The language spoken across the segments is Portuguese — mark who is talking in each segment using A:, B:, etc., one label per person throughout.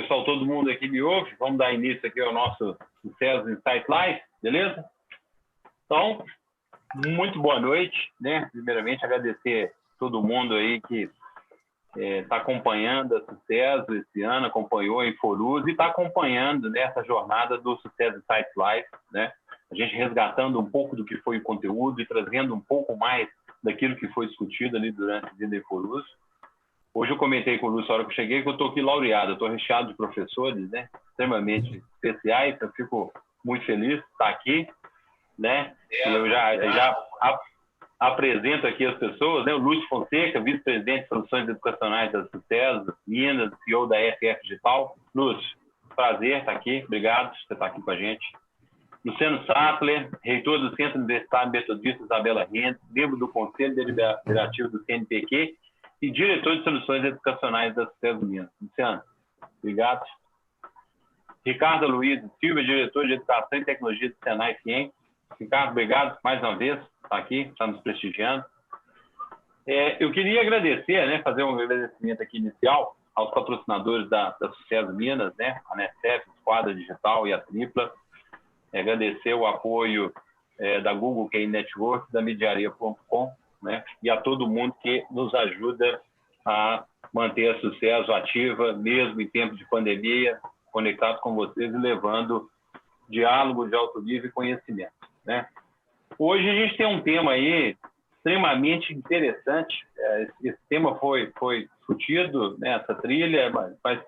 A: Pessoal, todo mundo aqui me ouve? Vamos dar início aqui ao nosso Sucesso Insight Live, beleza? Então, muito boa noite, né? Primeiramente, agradecer todo mundo aí que está acompanhando a Sucesso esse ano, acompanhou a Inforuz e está acompanhando, né, essa jornada do Sucesso Insight Live, né? A gente resgatando um pouco do que foi o conteúdo e trazendo um pouco mais daquilo que foi discutido ali durante o dia da Inforuz. Hoje eu comentei com o Lúcio, na hora que eu cheguei, que eu estou aqui laureado, eu estou recheado de professores, né, extremamente especiais, eu fico muito feliz de estar aqui, né, e eu já apresento aqui as pessoas, né, o Lúcio Fonseca, vice-presidente de Soluções Educacionais da Sucesso, Minas, CEO da FF Digital. Lúcio, prazer estar aqui, obrigado por você estar aqui com a gente. Luciano Sattler, reitor do Centro Universitário Metodista Isabela Rendes, membro do Conselho Deliberativo do CNPq, e diretor de Soluções Educacionais da Sucesso Minas. Luciano, obrigado. Ricardo Luiz Silva, diretor de Educação e Tecnologia do Senai Ciência. Ricardo, obrigado mais uma vez, está aqui, está nos prestigiando. Eu queria agradecer, né, fazer um agradecimento aqui inicial aos patrocinadores da Sucesso Minas, né, a NECEF, Esquadra Digital e a Tripla. Agradecer o apoio da Google Key Network, da Mediaria.com, né, e a todo mundo que nos ajuda a manter a Sucesso ativa, mesmo em tempo de pandemia, conectado com vocês e levando diálogo de alto nível e conhecimento, né? Hoje a gente tem um tema aí extremamente interessante. Esse tema foi discutido nessa trilha, mas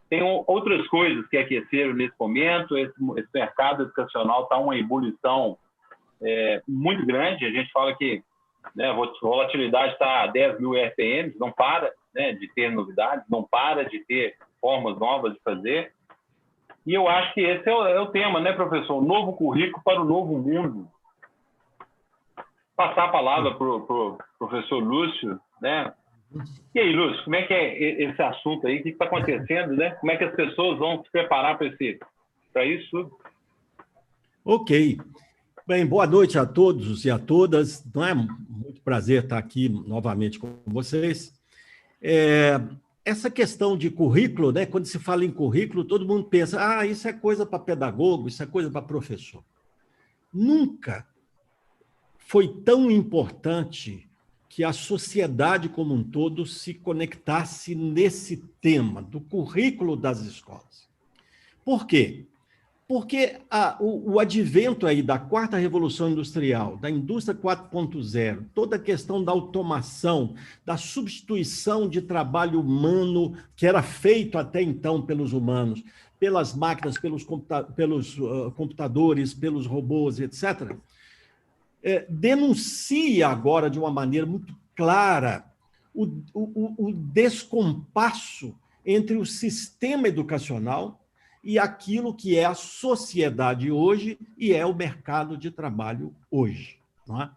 A: tem outras coisas que aqueceram nesse momento. Esse mercado educacional está uma ebulição muito grande. A gente fala que, né, a volatilidade está a 10 mil RPMs, não para, né, de ter novidades, não para de ter formas novas de fazer. E eu acho que esse é o tema, né, professor? O novo currículo para o novo mundo. Passar a palavra para o professor Lúcio, né? E aí, Lúcio, como é que é esse assunto aí? O que está acontecendo, né? Como é que as pessoas vão se preparar para isso?
B: Ok. Bem, boa noite a todos e a todas. Não é muito prazer estar aqui novamente com vocês. Essa questão de currículo, né? Quando se fala em currículo, todo mundo pensa, isso é coisa para pedagogo, isso é coisa para professor. Nunca foi tão importante que a sociedade como um todo se conectasse nesse tema do currículo das escolas. Por quê? Porque o advento aí da quarta revolução industrial, da indústria 4.0, toda a questão da automação, da substituição de trabalho humano, que era feito até então pelos humanos, pelas máquinas, pelos computadores, pelos robôs, etc., denuncia agora de uma maneira muito clara o descompasso entre o sistema educacional e aquilo que é a sociedade hoje e é o mercado de trabalho hoje. Não é?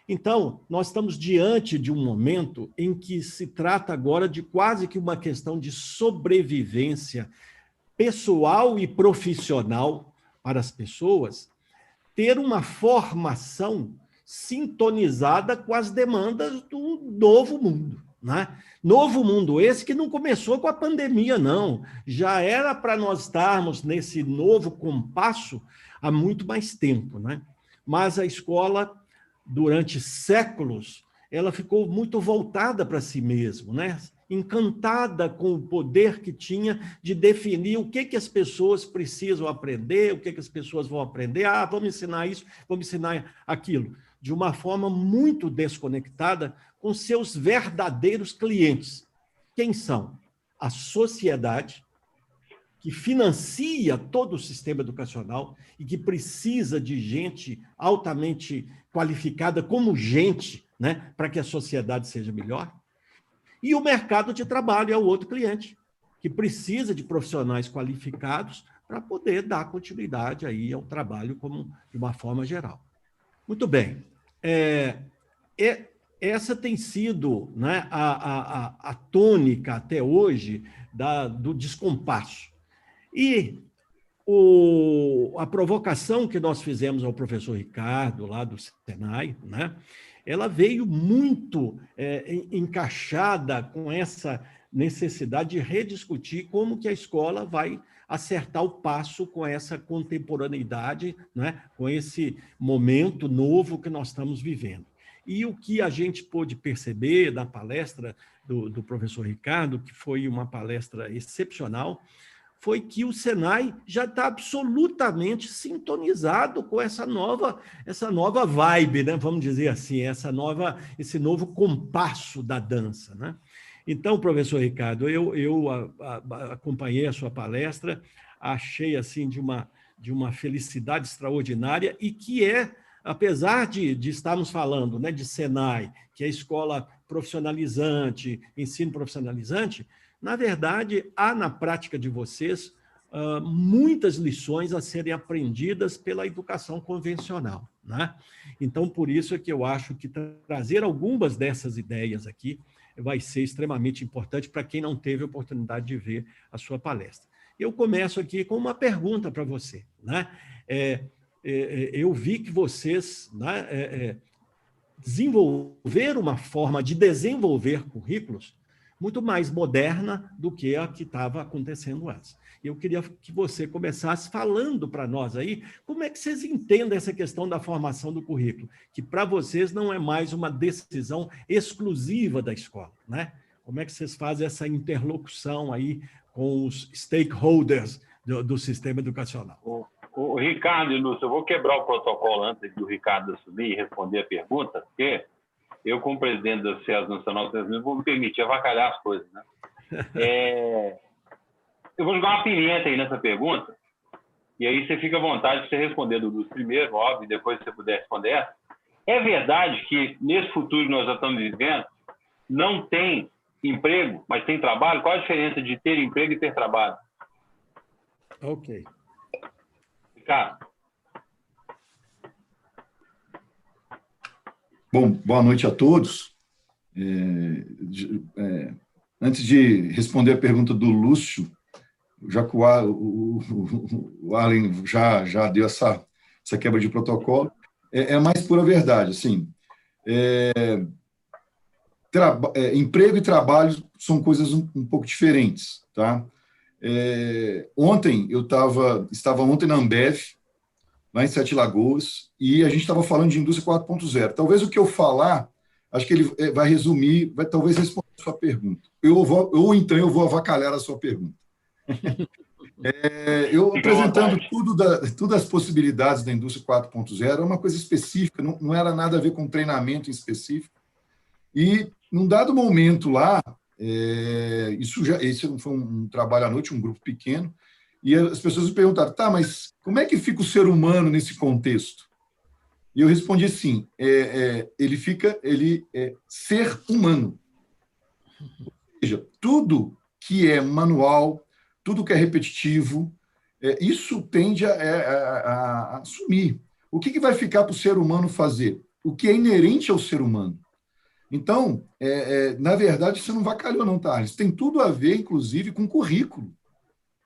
B: Então, nós estamos diante de um momento em que se trata agora de quase que uma questão de sobrevivência pessoal e profissional para as pessoas, ter uma formação sintonizada com as demandas do novo mundo. Né? Novo mundo esse que não começou com a pandemia, não. Já era para nós estarmos nesse novo compasso há muito mais tempo. Né? Mas a escola, durante séculos, ela ficou muito voltada para si mesma, né? Encantada com o poder que tinha de definir o que as pessoas precisam aprender, o que as pessoas vão aprender. Vamos ensinar isso, vamos ensinar aquilo. De uma forma muito desconectada com seus verdadeiros clientes. Quem são? A sociedade, que financia todo o sistema educacional e que precisa de gente altamente qualificada como gente, né, para que a sociedade seja melhor. E o mercado de trabalho é o outro cliente, que precisa de profissionais qualificados para poder dar continuidade aí ao trabalho de uma forma geral. Muito bem. Essa tem sido, né, a tônica até hoje do descompasso. E a provocação que nós fizemos ao professor Ricardo, lá do Senai, né, ela veio muito encaixada com essa necessidade de rediscutir como que a escola vai acertar o passo com essa contemporaneidade, né? Com esse momento novo que nós estamos vivendo. E o que a gente pôde perceber da palestra do professor Ricardo, que foi uma palestra excepcional, foi que o Senai já está absolutamente sintonizado com essa nova vibe, né? Vamos dizer assim, esse novo compasso da dança, né? Então, professor Ricardo, eu acompanhei a sua palestra, achei assim de uma felicidade extraordinária e que apesar de estarmos falando, né, de Senai, que é a escola profissionalizante, ensino profissionalizante, na verdade, há na prática de vocês muitas lições a serem aprendidas pela educação convencional, né? Então, por isso é que eu acho que trazer algumas dessas ideias aqui vai ser extremamente importante para quem não teve a oportunidade de ver a sua palestra. Eu começo aqui com uma pergunta para você, né? Eu vi que vocês, né, desenvolveram uma forma de desenvolver currículos muito mais moderna do que a que estava acontecendo antes. Eu queria que você começasse falando para nós aí como é que vocês entendem essa questão da formação do currículo, que para vocês não é mais uma decisão exclusiva da escola, né? Como é que vocês fazem essa interlocução aí com os stakeholders do sistema educacional?
A: O Ricardo e Lúcio, eu vou quebrar o protocolo antes do Ricardo assumir e responder a pergunta, porque eu, como presidente da CES Nacional, vou me permitir avacalhar as coisas, né? Eu vou jogar uma pimenta aí nessa pergunta, e aí você fica à vontade de você responder do Lúcio primeiro, óbvio, e depois se você puder responder essa. É verdade que, nesse futuro que nós já estamos vivendo, não tem emprego, mas tem trabalho? Qual a diferença de ter emprego e ter trabalho?
B: Ok.
A: Ricardo.
C: Bom, boa noite a todos. Antes de responder a pergunta do Lúcio, já que o Arlen já deu essa quebra de protocolo, é a mais pura verdade. Assim, emprego e trabalho são coisas um pouco diferentes. Tá? Ontem, eu estava ontem na Ambev, lá em Sete Lagoas, e a gente estava falando de indústria 4.0. Talvez o que eu falar, acho que ele vai resumir, vai talvez responder a sua pergunta. Então eu vou avacalhar a sua pergunta. Eu apresentando tudo as possibilidades da indústria 4.0, é uma coisa específica, não era nada a ver com treinamento em específico. E, num dado momento lá, esse foi um trabalho à noite, um grupo pequeno, e as pessoas me perguntaram, tá, mas como é que fica o ser humano nesse contexto? E eu respondi assim, ele é ser humano. Ou seja, tudo que é manual, tudo que é repetitivo, isso tende a sumir. O que vai ficar para o ser humano fazer? O que é inerente ao ser humano. Então, na verdade, você não vacalhou não, tá? Isso tem tudo a ver, inclusive, com currículo.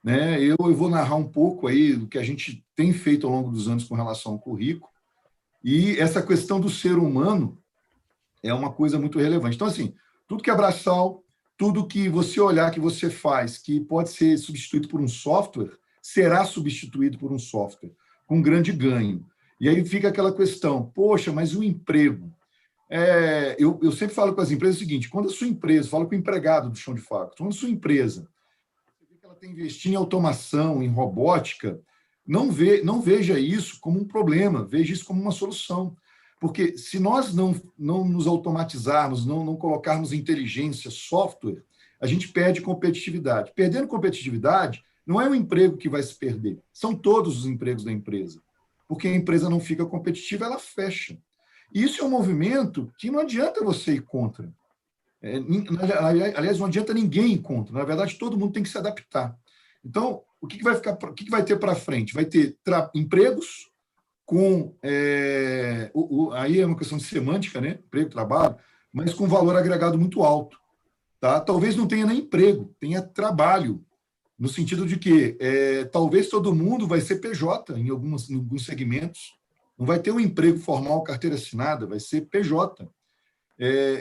C: Né? Eu vou narrar um pouco aí do que a gente tem feito ao longo dos anos com relação ao currículo, e essa questão do ser humano é uma coisa muito relevante. Então, assim, tudo que é braçal, tudo que você olhar que você faz, que pode ser substituído por um software, será substituído por um software, com grande ganho. E aí fica aquela questão, poxa, mas o emprego? Eu sempre falo com as empresas o seguinte, quando a sua empresa, falo com o empregado do chão de fábrica, quando a sua empresa ela tem investido em automação, em robótica, não veja isso como um problema, veja isso como uma solução. Porque se nós não nos automatizarmos, não colocarmos inteligência, software, a gente perde competitividade. Perdendo competitividade, não é o emprego que vai se perder, são todos os empregos da empresa. Porque a empresa não fica competitiva, ela fecha. E isso é um movimento que não adianta você ir contra. Aliás, não adianta ninguém ir contra. Na verdade, todo mundo tem que se adaptar. Então, o que vai ter para frente? Vai ter empregos com... aí é uma questão de semântica, né? Emprego, trabalho, mas com valor agregado muito alto. Tá? Talvez não tenha nem emprego, tenha trabalho, no sentido de que talvez todo mundo vai ser PJ em alguns segmentos. Não vai ter um emprego formal, carteira assinada, vai ser PJ.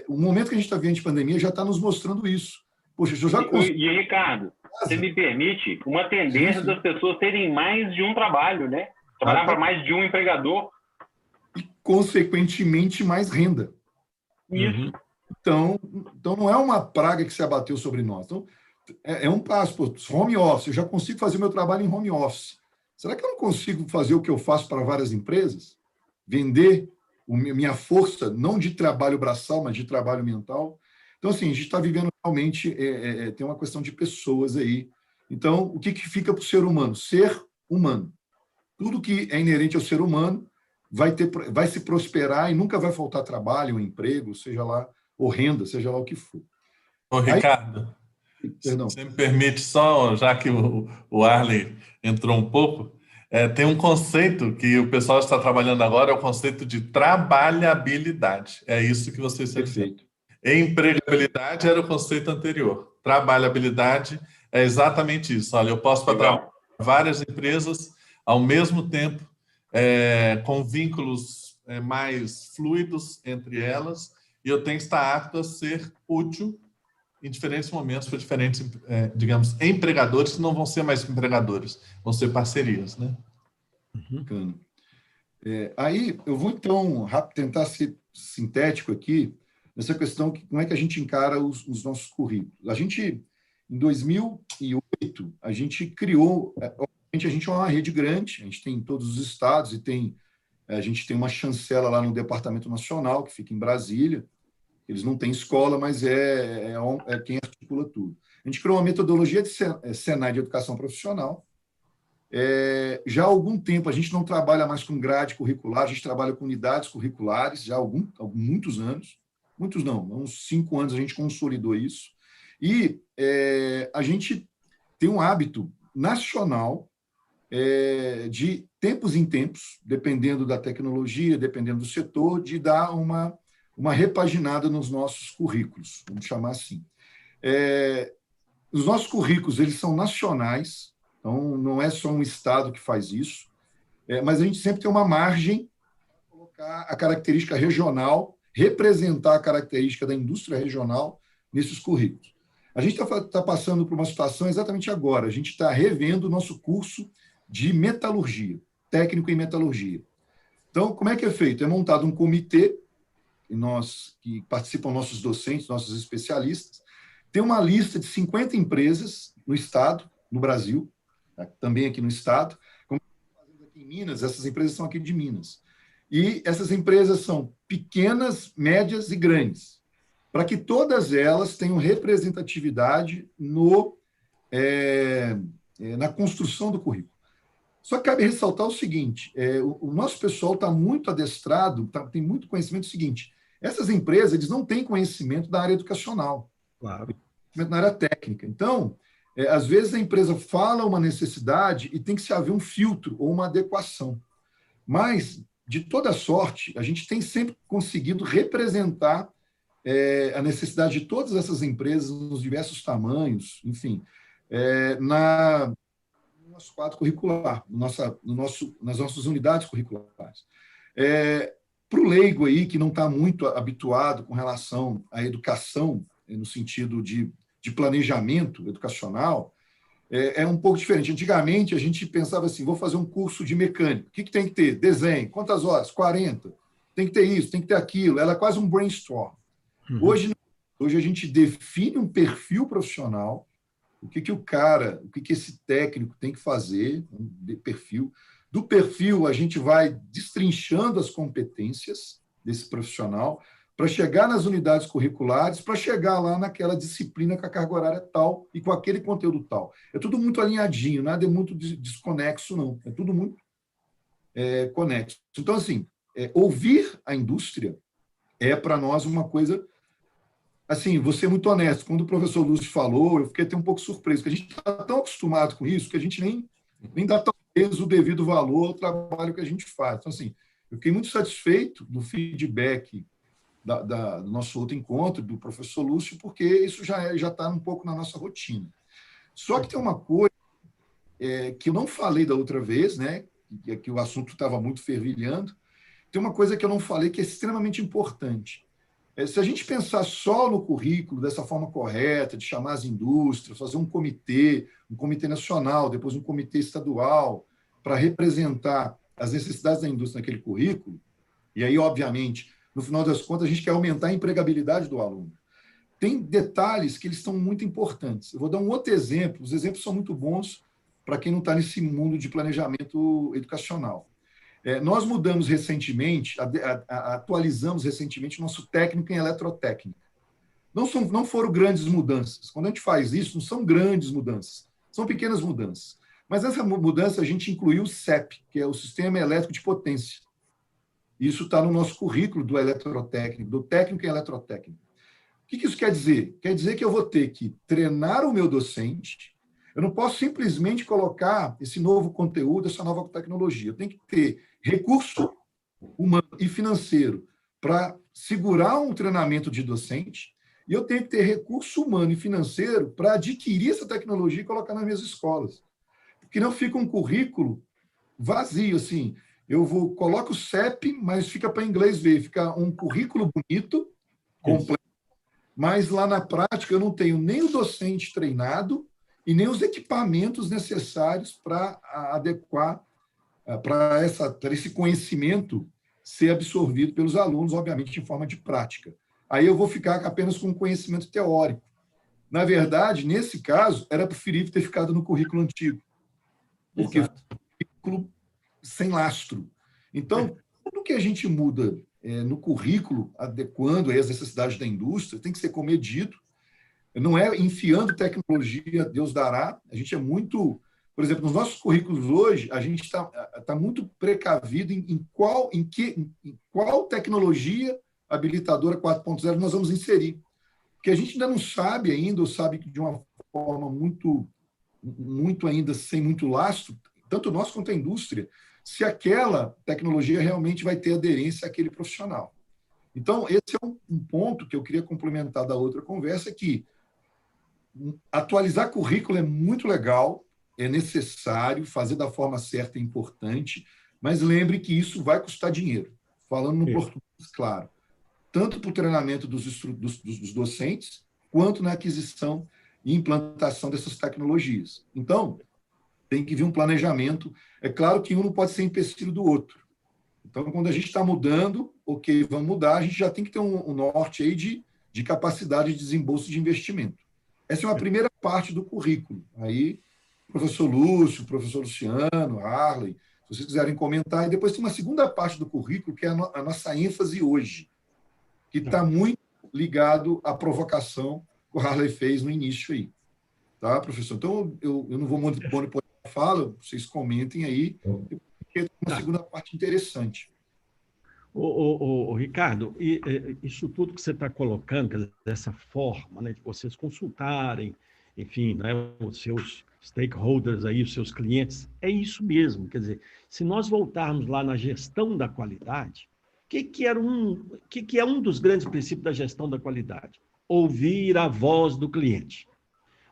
C: O momento que a gente está vivendo de pandemia já está nos mostrando isso. Poxa, eu já consigo...
A: E, Ricardo, você me permite uma tendência das pessoas terem mais de um trabalho, né? Trabalhar para mais de um empregador.
C: E, consequentemente, mais renda.
A: Isso.
C: Então, não é uma praga que se abateu sobre nós. Então, é um passo. Pô, home office, eu já consigo fazer meu trabalho em home office. Será que eu não consigo fazer o que eu faço para várias empresas? Vender minha força, não de trabalho braçal, mas de trabalho mental? Então, assim, a gente está vivendo realmente, tem uma questão de pessoas aí. Então, o que fica para o ser humano? Ser humano. Tudo que é inerente ao ser humano vai se prosperar e nunca vai faltar trabalho, ou emprego, seja lá, ou renda, seja lá o que for.
D: Ô, Ricardo,
C: Perdão.
D: você me permite só, já que o Arley entrou um pouco, tem um conceito que o pessoal está trabalhando agora, é o conceito de trabalhabilidade. É isso que você está dizendo.
C: Perfeito.
D: Empregabilidade era o conceito anterior. Trabalhabilidade é exatamente isso. Olha, eu posso trabalhar para várias empresas ao mesmo tempo, com vínculos mais fluidos entre elas, e eu tenho que estar apto a ser útil em diferentes momentos para diferentes, digamos, empregadores que não vão ser mais empregadores, vão ser parcerias, né?
C: Bacana. Aí eu vou, então, tentar ser sintético aqui, nessa questão, como é que a gente encara os nossos currículos. A gente, em 2008, a gente criou, a gente é uma rede grande, a gente tem em todos os estados e a gente tem uma chancela lá no Departamento Nacional, que fica em Brasília. Eles não têm escola, mas é quem articula tudo. A gente criou uma metodologia de Senai de educação profissional. Já há algum tempo a gente não trabalha mais com grade curricular, a gente trabalha com unidades curriculares, já há muitos anos. Muitos não, há uns 5 anos a gente consolidou isso. E a gente tem um hábito nacional de tempos em tempos, dependendo da tecnologia, dependendo do setor, de dar uma repaginada nos nossos currículos, vamos chamar assim. Os nossos currículos, eles são nacionais, então não é só um estado que faz isso, mas a gente sempre tem uma margem para colocar a característica regional, representar a característica da indústria regional nesses currículos. A gente está passando por uma situação exatamente agora, a gente está revendo o nosso curso de metalurgia, técnico em metalurgia. Então, como é que é feito? É montado um comitê, que participam nossos docentes, nossos especialistas, tem uma lista de 50 empresas no estado, no Brasil, também aqui no estado, como aqui em Minas, essas empresas são aqui de Minas. E essas empresas são pequenas, médias e grandes, para que todas elas tenham representatividade na construção do currículo. Só que cabe ressaltar o seguinte, o nosso pessoal está muito adestrado, tem muito conhecimento do seguinte, essas empresas eles não têm conhecimento da área educacional,
B: claro,
C: conhecimento na área técnica. Então, às vezes a empresa fala uma necessidade e tem que se haver um filtro ou uma adequação. Mas, de toda sorte, a gente tem sempre conseguido representar a necessidade de todas essas empresas nos diversos tamanhos, enfim, no nosso quadro curricular, nas nossas unidades curriculares. Para o leigo aí, que não está muito habituado com relação à educação, no sentido de planejamento educacional, é um pouco diferente. Antigamente, a gente pensava assim, vou fazer um curso de mecânica. O que tem que ter? Desenho. Quantas horas? 40. Tem que ter isso, tem que ter aquilo. Ela é quase um brainstorm. Uhum. Hoje a gente define um perfil profissional, o que esse técnico tem que fazer, perfil. Do perfil, a gente vai destrinchando as competências desse profissional para chegar nas unidades curriculares, para chegar lá naquela disciplina com a carga horária tal e com aquele conteúdo tal. É tudo muito alinhadinho, nada é muito desconexo, não. É tudo muito conexo. Então, assim, ouvir a indústria é, para nós, uma coisa... Assim, vou ser muito honesto, quando o professor Lúcio falou, eu fiquei até um pouco surpreso, porque a gente está tão acostumado com isso que a gente nem dá talvez o devido valor ao trabalho que a gente faz. Então, assim, eu fiquei muito satisfeito do feedback do nosso outro encontro, do professor Lúcio, porque isso já está um pouco na nossa rotina. Só que tem uma coisa que eu não falei da outra vez, né, que o assunto estava muito fervilhando, tem uma coisa que eu não falei que é extremamente importante. Se a gente pensar só no currículo dessa forma correta, de chamar as indústrias, fazer um comitê nacional, depois um comitê estadual, para representar as necessidades da indústria naquele currículo, e aí, obviamente, no final das contas, a gente quer aumentar a empregabilidade do aluno. Tem detalhes que eles são muito importantes. Eu vou dar um outro exemplo, os exemplos são muito bons para quem não está nesse mundo de planejamento educacional. Nós mudamos recentemente, atualizamos recentemente nosso técnico em eletrotécnica. Não foram grandes mudanças. Quando a gente faz isso, não são grandes mudanças, são pequenas mudanças. Mas essa mudança a gente incluiu o CEP, que é o Sistema Elétrico de Potência. Isso está no nosso currículo do eletrotécnico, do técnico em eletrotécnica. O que isso quer dizer? Quer dizer que eu vou ter que treinar o meu docente. Eu não posso simplesmente colocar esse novo conteúdo, essa nova tecnologia. Eu tenho que ter recurso humano e financeiro para segurar um treinamento de docente, e eu tenho que ter recurso humano e financeiro para adquirir essa tecnologia e colocar nas minhas escolas. Porque não fica um currículo vazio, assim. Coloco o CEP, mas fica para inglês ver. Fica um currículo bonito, completo, mas lá na prática eu não tenho nem o docente treinado e nem os equipamentos necessários para adequar para esse conhecimento ser absorvido pelos alunos, obviamente, em forma de prática. Aí eu vou ficar apenas com conhecimento teórico. Na verdade, nesse caso, era preferível ter ficado no currículo antigo, porque foi um currículo sem lastro. Então, tudo que a gente muda no currículo, adequando às necessidades da indústria, tem que ser comedido. Não é enfiando tecnologia, Deus dará. A gente é muito... Por exemplo, nos nossos currículos hoje, a gente está muito precavido em qual tecnologia habilitadora 4.0 nós vamos inserir. Porque a gente ainda não sabe ainda, ou sabe de uma forma muito ainda sem muito lastro, tanto nós quanto a indústria, se aquela tecnologia realmente vai ter aderência àquele profissional. Então, esse é um ponto que eu queria complementar da outra conversa, que atualizar currículo é muito legal, é necessário, fazer da forma certa é importante, mas lembre que isso vai custar dinheiro. Falando no português, claro. Tanto para o treinamento dos docentes, quanto na aquisição e implantação dessas tecnologias. Então, tem que vir um planejamento. É claro que um não pode ser empecilho do outro. Então, quando a gente está mudando, ok, vamos mudar, a gente já tem que ter um norte aí de capacidade de desembolso de investimento. Essa é uma primeira parte do currículo. Aí, professor Lúcio, professor Luciano, Harley, se vocês quiserem comentar. E depois tem uma segunda parte do currículo, que é a nossa ênfase hoje, que está muito ligado à provocação que o Harley fez no início aí. Tá, professor? Então, eu não vou monopolizar a fala, vocês comentem aí, porque tem uma segunda parte interessante.
B: Ricardo, isso tudo que você está colocando, dessa forma, né, de vocês consultarem, enfim, né, os seus stakeholders aí, os seus clientes, é isso mesmo. Quer dizer, se nós voltarmos lá na gestão da qualidade, o que é um dos grandes princípios da gestão da qualidade? Ouvir a voz do cliente.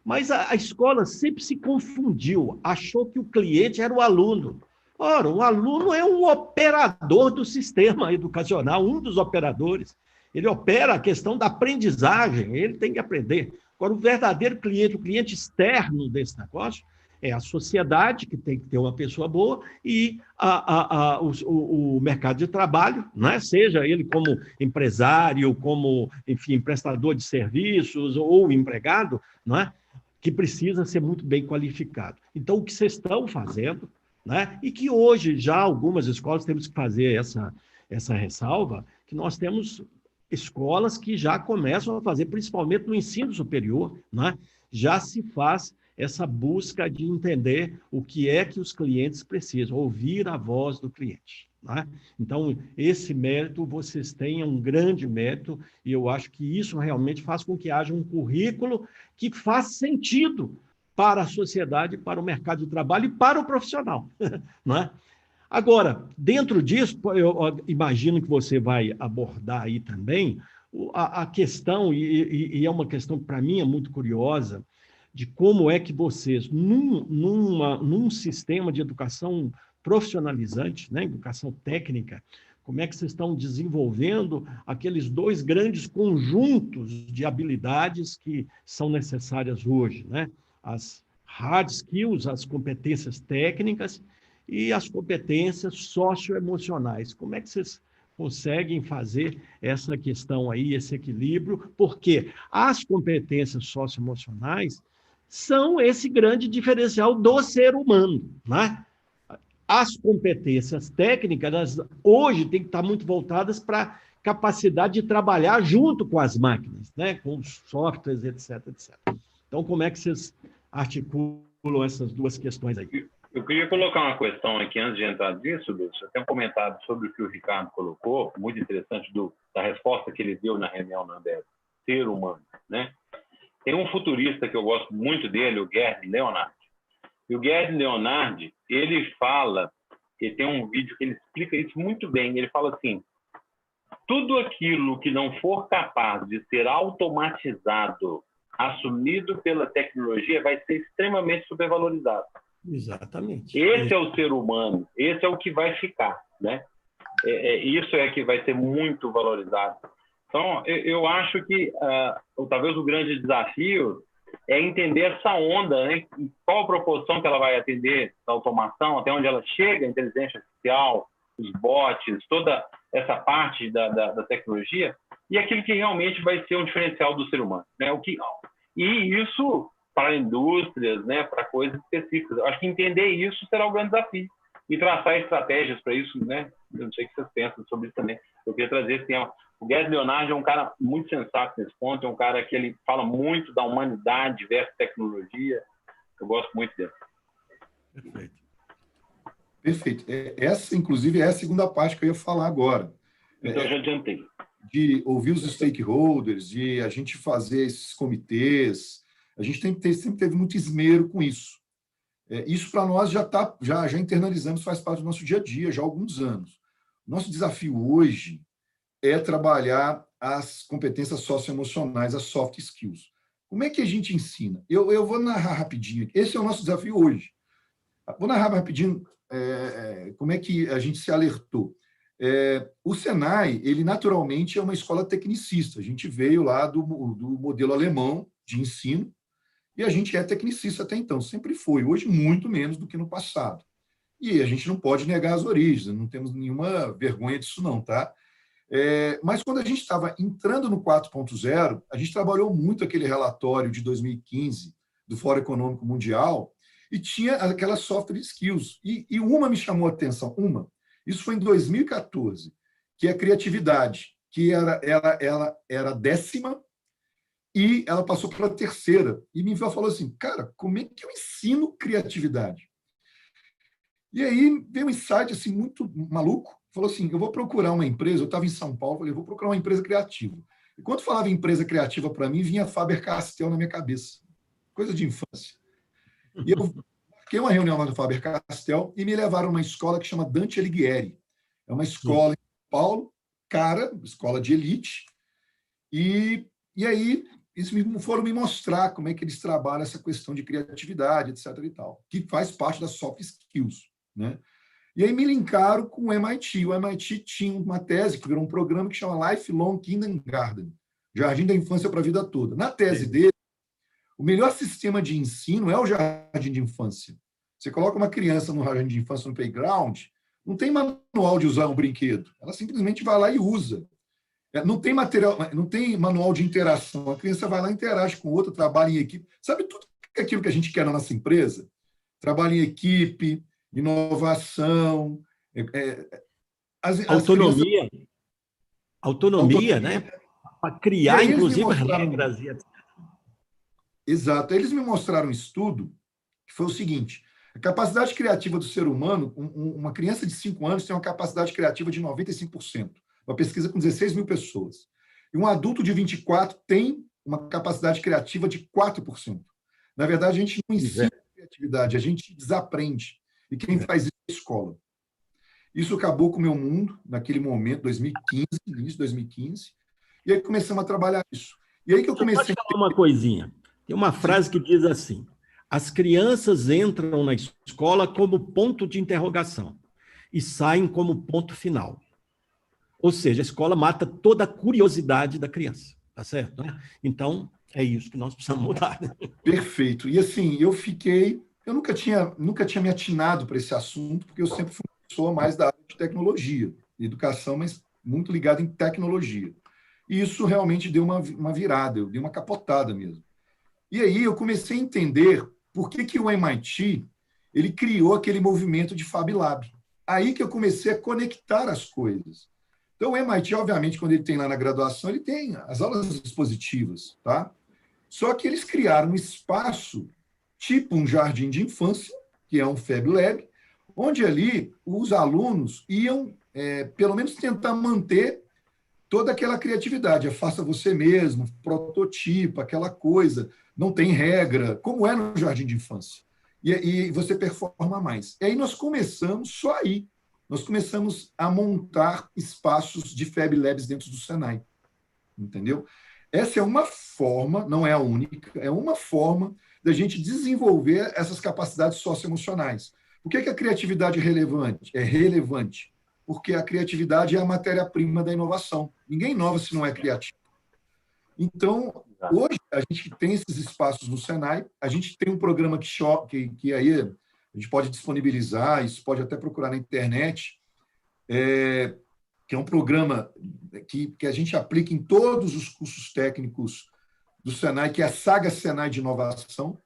B: Mas a escola sempre se confundiu, achou que o cliente era o aluno. Ora, o aluno é um operador do sistema educacional, um dos operadores. Ele opera a questão da aprendizagem, ele tem que aprender. Agora, o verdadeiro cliente, o cliente externo desse negócio, é a sociedade, que tem que ter uma pessoa boa, e o mercado de trabalho, né? Seja ele como empresário, como, enfim, prestador de serviços ou empregado, né? Que precisa ser muito bem qualificado. Então, o que vocês estão fazendo, né? E que hoje já algumas escolas temos que fazer essa ressalva, que nós temos escolas que já começam a fazer, principalmente no ensino superior, né? Já se faz essa busca de entender o que é que os clientes precisam, ouvir a voz do cliente, né? Então, esse mérito, vocês têm um grande mérito, e eu acho que isso realmente faz com que haja um currículo que faz sentido para a sociedade, para o mercado de trabalho e para o profissional, né? Agora, dentro disso, eu imagino que você vai abordar aí também a questão, e é uma questão que para mim é muito curiosa, de como é que vocês, num sistema de educação profissionalizante, né, educação técnica, Como é que vocês estão desenvolvendo aqueles dois grandes conjuntos de habilidades que são necessárias hoje, né? As hard skills, as competências técnicas e as competências socioemocionais. Como é que vocês conseguem fazer essa questão aí, esse equilíbrio? Porque as competências socioemocionais são esse grande diferencial do ser humano, né? As competências técnicas, elas hoje têm que estar muito voltadas para a capacidade de trabalhar junto com as máquinas, né? Com os softwares, etc, etc. Então, como é que vocês articulam essas duas questões aí?
A: Eu queria colocar uma questão aqui antes de entrar nisso, Lúcio. Eu tenho um comentário sobre o que o Ricardo colocou, muito interessante da resposta que ele deu na reunião na Ambev. Ser humano, né? Tem um futurista que eu gosto muito dele, o Gerd Leonhard. E o Gerd Leonhard, ele fala, ele tem um vídeo que ele explica isso muito bem. Ele fala assim: tudo aquilo que não for capaz de ser automatizado, assumido pela tecnologia, vai ser extremamente supervalorizado.
B: Exatamente.
A: Esse é o ser humano, esse é o que vai ficar, né? Isso é que vai ser muito valorizado. Então, eu acho que talvez o grande desafio é entender essa onda, né? Qual a proporção que ela vai atender da automação, até onde ela chega, a inteligência artificial, os bots, toda essa parte da tecnologia, e aquilo que realmente vai ser um diferencial do ser humano, né? E isso para indústrias, né? Para coisas específicas. Eu acho que entender isso será o grande desafio. E traçar estratégias para isso, né? Eu não sei o que vocês pensam sobre isso também. Eu queria trazer esse tema. O Gerd Leonhard é um cara muito sensato nesse ponto, é um cara que ele fala muito da humanidade versus tecnologia. Eu gosto muito dele.
B: Perfeito.
C: Perfeito. Essa, inclusive, é a segunda parte que eu ia falar agora.
A: Então, eu já adiantei.
C: De ouvir os stakeholders, de a gente fazer esses comitês. A gente sempre teve muito esmero com isso. Isso, para nós, já internalizamos, faz parte do nosso dia a dia, já há alguns anos. Nosso desafio hoje é trabalhar as competências socioemocionais, as soft skills. Como é que a gente ensina? Eu vou narrar rapidinho. Esse é o nosso desafio hoje. Vou narrar rapidinho como é que a gente se alertou. O Senai, ele naturalmente é uma escola tecnicista. A gente veio lá do modelo alemão de ensino e a gente é tecnicista até então, sempre foi. Hoje, muito menos do que no passado. E a gente não pode negar as origens, não temos nenhuma vergonha disso não, tá? Mas quando a gente estava entrando no 4.0, a gente trabalhou muito aquele relatório de 2015 do Fórum Econômico Mundial e tinha aquelas soft skills. E uma me chamou a atenção, isso foi em 2014, que é a criatividade, que ela era 10ª e ela passou para a 3ª. E me falou assim, cara, como é que eu ensino criatividade? E aí veio um insight assim, muito maluco, falou assim, eu vou procurar uma empresa, eu estava em São Paulo, falei, eu vou procurar uma empresa criativa. E quando falava em empresa criativa para mim, vinha Faber-Castell na minha cabeça, coisa de infância. E eu fiquei uma reunião lá no Faber-Castell e me levaram a uma escola que chama Dante Alighieri. É uma escola em São Paulo, escola de elite. E aí eles foram me mostrar como é que eles trabalham essa questão de criatividade, etc. e tal, que faz parte das soft skills, né? E aí me linkaram com o MIT. O MIT tinha uma tese que virou um programa que chama Lifelong Kindergarten, Jardim da Infância para a Vida Toda. Na tese dele, o melhor sistema de ensino é o jardim de infância. Você coloca uma criança no jardim de infância, no playground, não tem manual de usar um brinquedo. Ela simplesmente vai lá e usa. Não tem material, não tem manual de interação. A criança vai lá, interage com o outro, trabalha em equipe. Sabe tudo aquilo que a gente quer na nossa empresa? Trabalho em equipe, inovação,
B: autonomia.
C: Crianças...
B: Autonomia, né? Para criar, inclusive, regras.
C: Exato. Eles me mostraram um estudo que foi o seguinte: a capacidade criativa do ser humano, uma criança de 5 anos tem uma capacidade criativa de 95%. Uma pesquisa com 16 mil pessoas. E um adulto de 24 tem uma capacidade criativa de 4%. Na verdade, a gente não ensina criatividade, a gente desaprende. E quem faz isso é a escola. Isso acabou com o meu mundo, naquele momento, 2015, início de 2015. E aí começamos a trabalhar isso. E aí que eu comecei...
B: Pode falar uma coisinha. Tem uma frase que diz assim: as crianças entram na escola como ponto de interrogação e saem como ponto final. Ou seja, a escola mata toda a curiosidade da criança, tá certo? Né? Então, é isso que nós precisamos mudar.
C: Perfeito. E assim, eu nunca tinha me atinado para esse assunto, porque eu sempre fui uma pessoa mais da área de tecnologia, educação, mas muito ligado em tecnologia. E isso realmente deu uma virada, eu dei uma capotada mesmo. E aí eu comecei a entender por que o MIT ele criou aquele movimento de Fab Lab. Aí que eu comecei a conectar as coisas. Então, o MIT, obviamente, quando ele tem lá na graduação, ele tem as aulas expositivas, tá? Só que eles criaram um espaço, tipo um jardim de infância, que é um Fab Lab, onde ali os alunos iam, pelo menos, tentar manter toda aquela criatividade. Faça você mesmo, prototipo, aquela coisa, não tem regra, como é no jardim de infância. E você performa mais. E aí nós começamos, só aí, nós começamos a montar espaços de Fab Labs dentro do Senai. Entendeu? Essa é uma forma, não é a única, é uma forma da gente desenvolver essas capacidades socioemocionais. Por que a criatividade é relevante? É relevante porque a criatividade é a matéria-prima da inovação. Ninguém inova se não é criativo. Então, hoje, a gente tem esses espaços no Senai, a gente tem um programa que aí a gente pode disponibilizar, isso pode até procurar na internet, que é um programa que a gente aplica em todos os cursos técnicos do Senai, que é a Saga Senai de Inovação.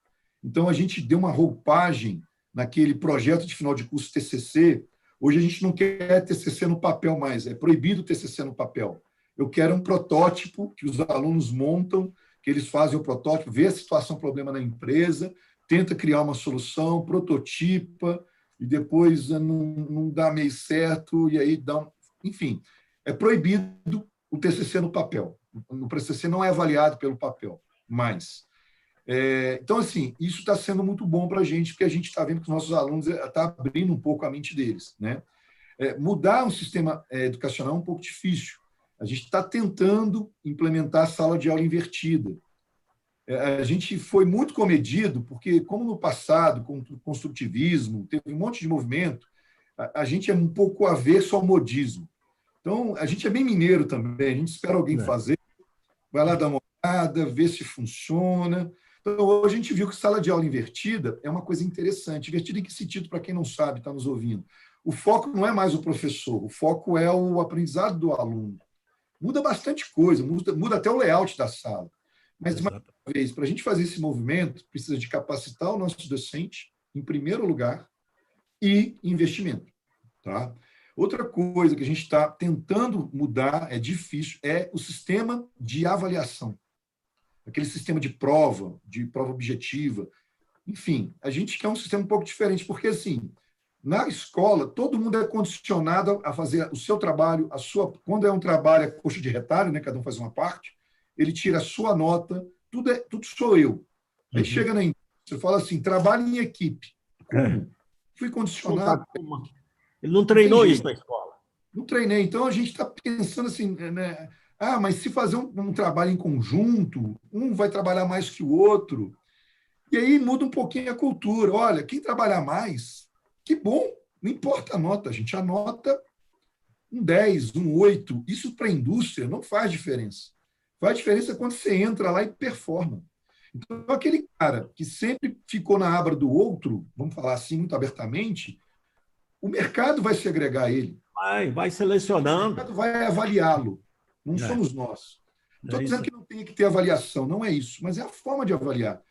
C: Então, a gente deu uma roupagem naquele projeto de final de curso TCC. Hoje, a gente não quer TCC no papel mais, é proibido TCC no papel. Eu quero um protótipo que os alunos montam, que eles fazem o protótipo, vê a situação, problema na empresa, tenta criar uma solução, prototipa, e depois não dá meio certo, e aí dá um... Enfim, é proibido o TCC no papel. O TCC não é avaliado pelo papel, mais. Então, assim, isso está sendo muito bom para a gente, porque a gente está vendo que os nossos alunos estão abrindo um pouco a mente deles. Né? Mudar um sistema educacional é um pouco difícil. A gente está tentando implementar a sala de aula invertida. A gente foi muito comedido, porque, como no passado, com o construtivismo, teve um monte de movimento, a gente é um pouco avesso ao modismo. Então, a gente é bem mineiro também, a gente espera alguém fazer, vai lá dar uma olhada, ver se funciona. Então, hoje a gente viu que sala de aula invertida é uma coisa interessante. Invertida em que sentido, para quem não sabe, está nos ouvindo? O foco não é mais o professor, o foco é o aprendizado do aluno. Muda bastante coisa, muda até o layout da sala. Mas, mais uma vez, para a gente fazer esse movimento, precisa de capacitar o nosso docente, em primeiro lugar, e investimento. Tá? Outra coisa que a gente está tentando mudar, é difícil, é o sistema de avaliação. Aquele sistema de prova objetiva. Enfim, a gente quer um sistema um pouco diferente, porque, assim, na escola, todo mundo é condicionado a fazer o seu trabalho, quando é um trabalho, é coxa de retalho, né? Cada um faz uma parte, ele tira a sua nota, tudo sou eu. Aí chega na empresa, você fala assim, trabalho em equipe. Como? Fui condicionado.
B: Ele não treinou isso na escola.
C: Não treinei. Então, a gente está pensando assim, né? Mas se fazer um trabalho em conjunto, um vai trabalhar mais que o outro, e aí muda um pouquinho a cultura. Olha, quem trabalhar mais, que bom, não importa a nota, a gente anota um 10, um 8. Isso para a indústria não faz diferença. Faz diferença quando você entra lá e performa. Então, aquele cara que sempre ficou na aba do outro, vamos falar assim muito abertamente, o mercado vai segregar ele.
B: Vai selecionando.
C: O mercado vai avaliá-lo. Não somos nós. Estou dizendo que não tem que ter avaliação, não é isso, mas é a forma de avaliar.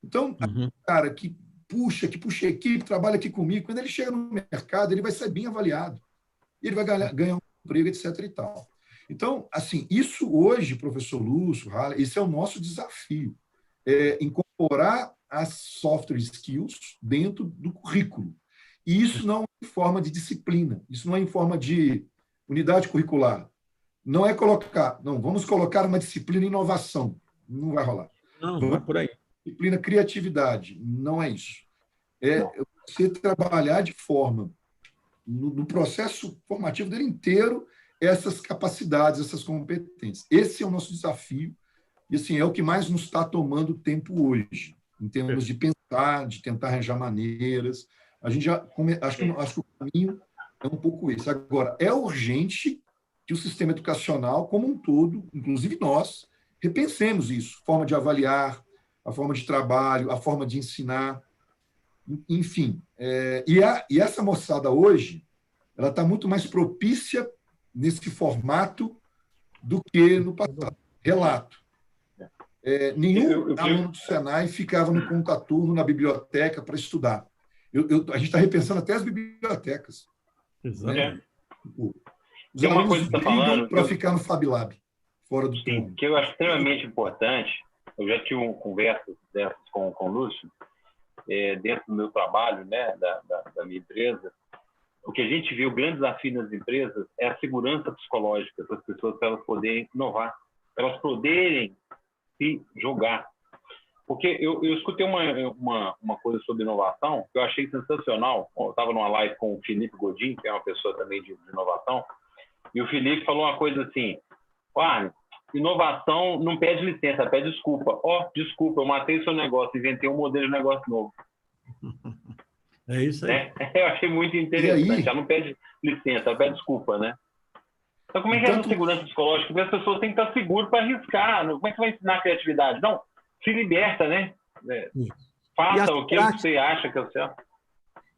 C: Então, o cara que puxa a equipe, trabalha aqui comigo, quando ele chega no mercado, ele vai ser bem avaliado. E ele vai ganhar um emprego, etc. e tal. Então, assim, isso hoje, professor Lúcio, esse é o nosso desafio. Incorporar as software skills dentro do currículo. E isso não é em forma de disciplina, isso não é em forma de unidade curricular. Não é vamos colocar uma disciplina inovação. Não vai rolar.
B: Não é por aí.
C: Disciplina criatividade. Não é isso. É você trabalhar de forma, no processo formativo dele inteiro, essas capacidades, essas competências. Esse é o nosso desafio. E, assim, é o que mais nos está tomando tempo hoje, em termos de pensar, de tentar arranjar maneiras. A gente acho que o caminho é um pouco esse. Agora, é urgente que o sistema educacional como um todo, inclusive nós, repensemos isso, forma de avaliar, a forma de trabalho, a forma de ensinar, enfim. E essa moçada hoje, ela está muito mais propícia nesse formato do que no passado. Relato. Nenhum aluno do Senai ficava no contraturno, na biblioteca, para estudar. A gente está repensando até as bibliotecas.
B: Exatamente.
C: Né? Os
A: Tem uma
C: alunos
A: coisa que você está falando
C: para ficar no Fab Lab, fora do turno.
A: Que eu acho extremamente importante. Eu já tive uma conversa dessas com o Lúcio, dentro do meu trabalho, né, da minha empresa. O que a gente viu, o grande desafio nas empresas é a segurança psicológica para as pessoas, para elas poderem inovar, para elas poderem se jogar. Porque eu escutei uma coisa sobre inovação que eu achei sensacional. Eu estava numa live com o Felipe Godin, que é uma pessoa também de inovação, e o Felipe falou uma coisa assim: inovação não pede licença, pede desculpa. Desculpa, eu matei seu negócio, inventei um modelo de negócio novo.
B: É isso aí.
A: Eu achei muito interessante. Já não pede licença, pede desculpa, né? Então, como é que é essa segurança psicológica? Porque as pessoas têm que estar seguras para arriscar. Como é que vai ensinar a criatividade? Não, se liberta, né? Faça o que você acha que é o certo.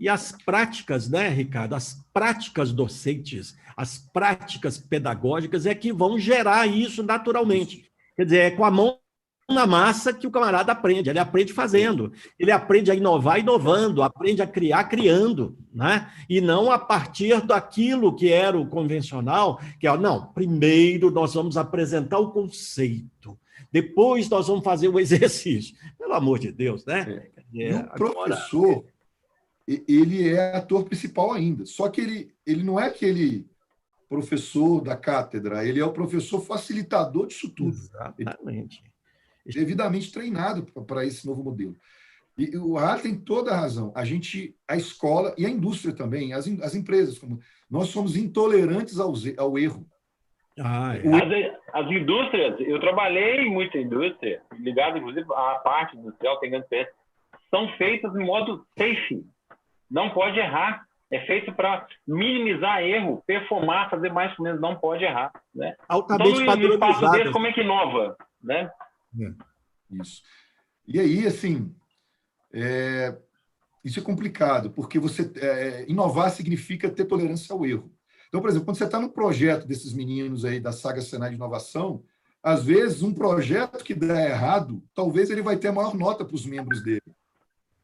B: E as práticas, né, Ricardo? As práticas docentes, as práticas pedagógicas é que vão gerar isso naturalmente. Quer dizer, é com a mão na massa que o camarada aprende. Ele aprende fazendo. Ele aprende a inovar inovando, aprende a criar criando, né? E não a partir daquilo que era o convencional, que é, não, primeiro nós vamos apresentar o conceito, depois nós vamos fazer o exercício. Pelo amor de Deus, né?
C: E o professor, ele é ator principal ainda. Só que ele não é aquele professor da cátedra, ele é o professor facilitador disso tudo.
B: Exatamente.
C: Devidamente treinado para esse novo modelo. E o Harley tem toda a razão. A escola e a indústria também, as empresas, nós somos intolerantes ao erro.
A: As indústrias, eu trabalhei em muita indústria, ligado inclusive à parte industrial, tem grandes peças, são feitas em modo safe. Não pode errar. É feito para minimizar erro, performar, fazer mais com menos, não pode errar. Né?
B: Altamente padronizado.
A: Como é que inova? Né?
C: Isso. E aí, assim, isso é complicado, porque inovar significa ter tolerância ao erro. Então, por exemplo, quando você está no projeto desses meninos aí da saga Senai de Inovação, às vezes um projeto que dá errado, talvez ele vai ter a maior nota para os membros dele.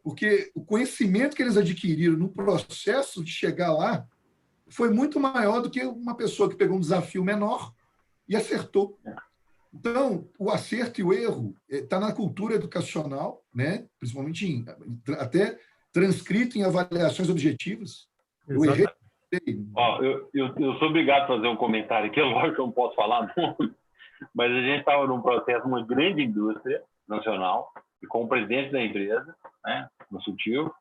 C: Porque o conhecimento que eles adquiriram no processo de chegar lá foi muito maior do que uma pessoa que pegou um desafio menor e acertou. Então, o acerto e o erro está na cultura educacional, né? Principalmente até transcrito em avaliações objetivas. Eu errei.
A: Eu sou obrigado a fazer um comentário aqui, lógico que eu não posso falar muito, mas a gente estava num processo, uma grande indústria nacional, e com o presidente da empresa, né, consultivo,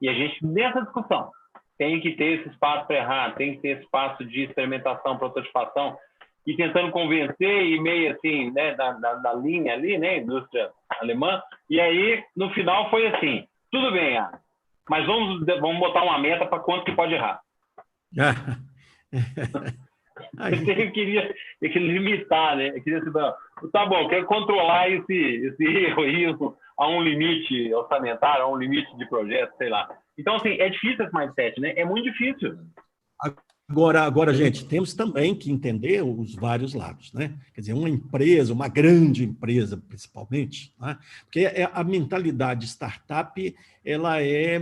A: e a gente, nessa discussão, tem que ter esse espaço para errar, tem que ter esse espaço de experimentação, prototipação, e tentando convencer, e meio assim, né, da linha ali, né, indústria alemã, e aí, no final, foi assim, tudo bem, mas vamos botar uma meta para quanto que pode errar. Eu queria limitar, né? Eu queria tá bom, quero controlar esse erro aí a um limite orçamentário, a um limite de projeto, sei lá. Então, assim, é difícil esse mindset, né? É muito difícil.
B: Agora, gente, temos também que entender os vários lados, né? Quer dizer, uma empresa, uma grande empresa, principalmente, né? Porque a mentalidade startup, ela é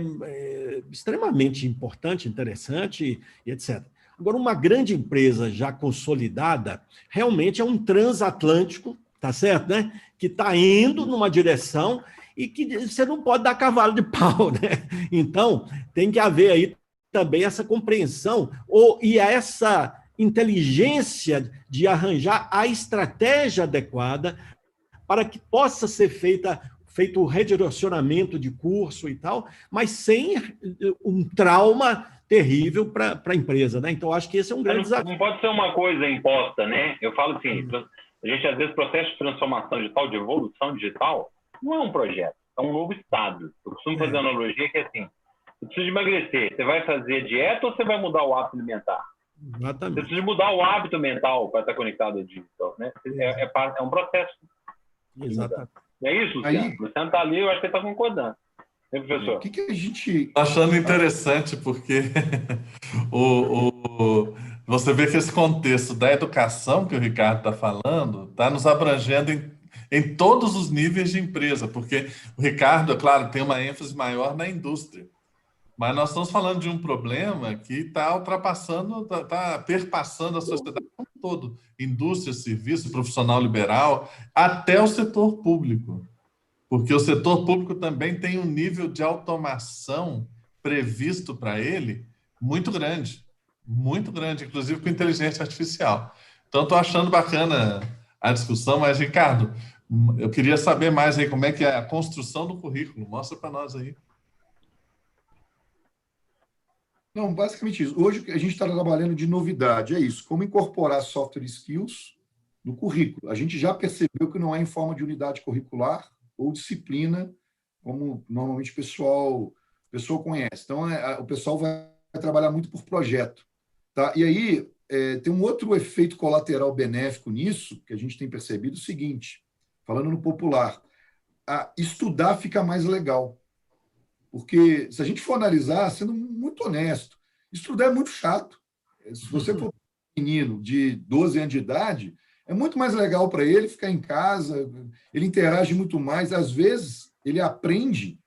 B: extremamente importante, interessante, e etc. Agora, uma grande empresa já consolidada, realmente é um transatlântico, tá certo, né? Que está indo numa direção e que você não pode dar cavalo de pau, né? Então, tem que haver aí também essa compreensão e essa inteligência de arranjar a estratégia adequada para que possa ser feito o redirecionamento de curso e tal, mas sem um trauma terrível para a empresa, né? Então, acho que esse é um grande desafio.
A: Não pode ser uma coisa imposta, né? Eu falo assim, a gente, às vezes, processo de transformação digital, de evolução digital, não é um projeto, é um novo estado. Eu costumo fazer uma analogia que é assim, você precisa emagrecer, você vai fazer dieta ou você vai mudar o hábito alimentar? Você
B: Exatamente.
A: precisa mudar o hábito mental para estar conectado ao digital, né? É um processo.
B: Exatamente.
A: É isso, Luciano?
C: Aí-
A: O Luciano está ali, eu acho que ele está concordando. Hein,
C: O
A: professor?
C: que a gente...
D: Tô achando interessante porque você vê que esse contexto da educação que o Ricardo está falando está nos abrangendo em todos os níveis de empresa, porque o Ricardo, é claro, tem uma ênfase maior na indústria, mas nós estamos falando de um problema que está ultrapassando, está perpassando a sociedade como um todo, indústria, serviço, profissional liberal, até o setor público. Porque o setor público também tem um nível de automação previsto para ele muito grande, inclusive com inteligência artificial. Então, estou achando bacana a discussão, mas, Ricardo, eu queria saber mais aí como é que é a construção do currículo. Mostra para nós aí.
C: Não, basicamente isso. Hoje a gente está trabalhando de novidade, é isso, como incorporar software skills no currículo. A gente já percebeu que não é em forma de unidade curricular ou disciplina, como normalmente o pessoal conhece. Então, o pessoal vai trabalhar muito por projeto. Tá? E aí, tem um outro efeito colateral benéfico nisso, que a gente tem percebido, o seguinte, falando no popular, estudar fica mais legal. Porque, se a gente for analisar, sendo muito honesto, estudar é muito chato. Se você for um menino de 12 anos de idade, é muito mais legal para ele ficar em casa, ele interage muito mais. Às vezes, ele aprende,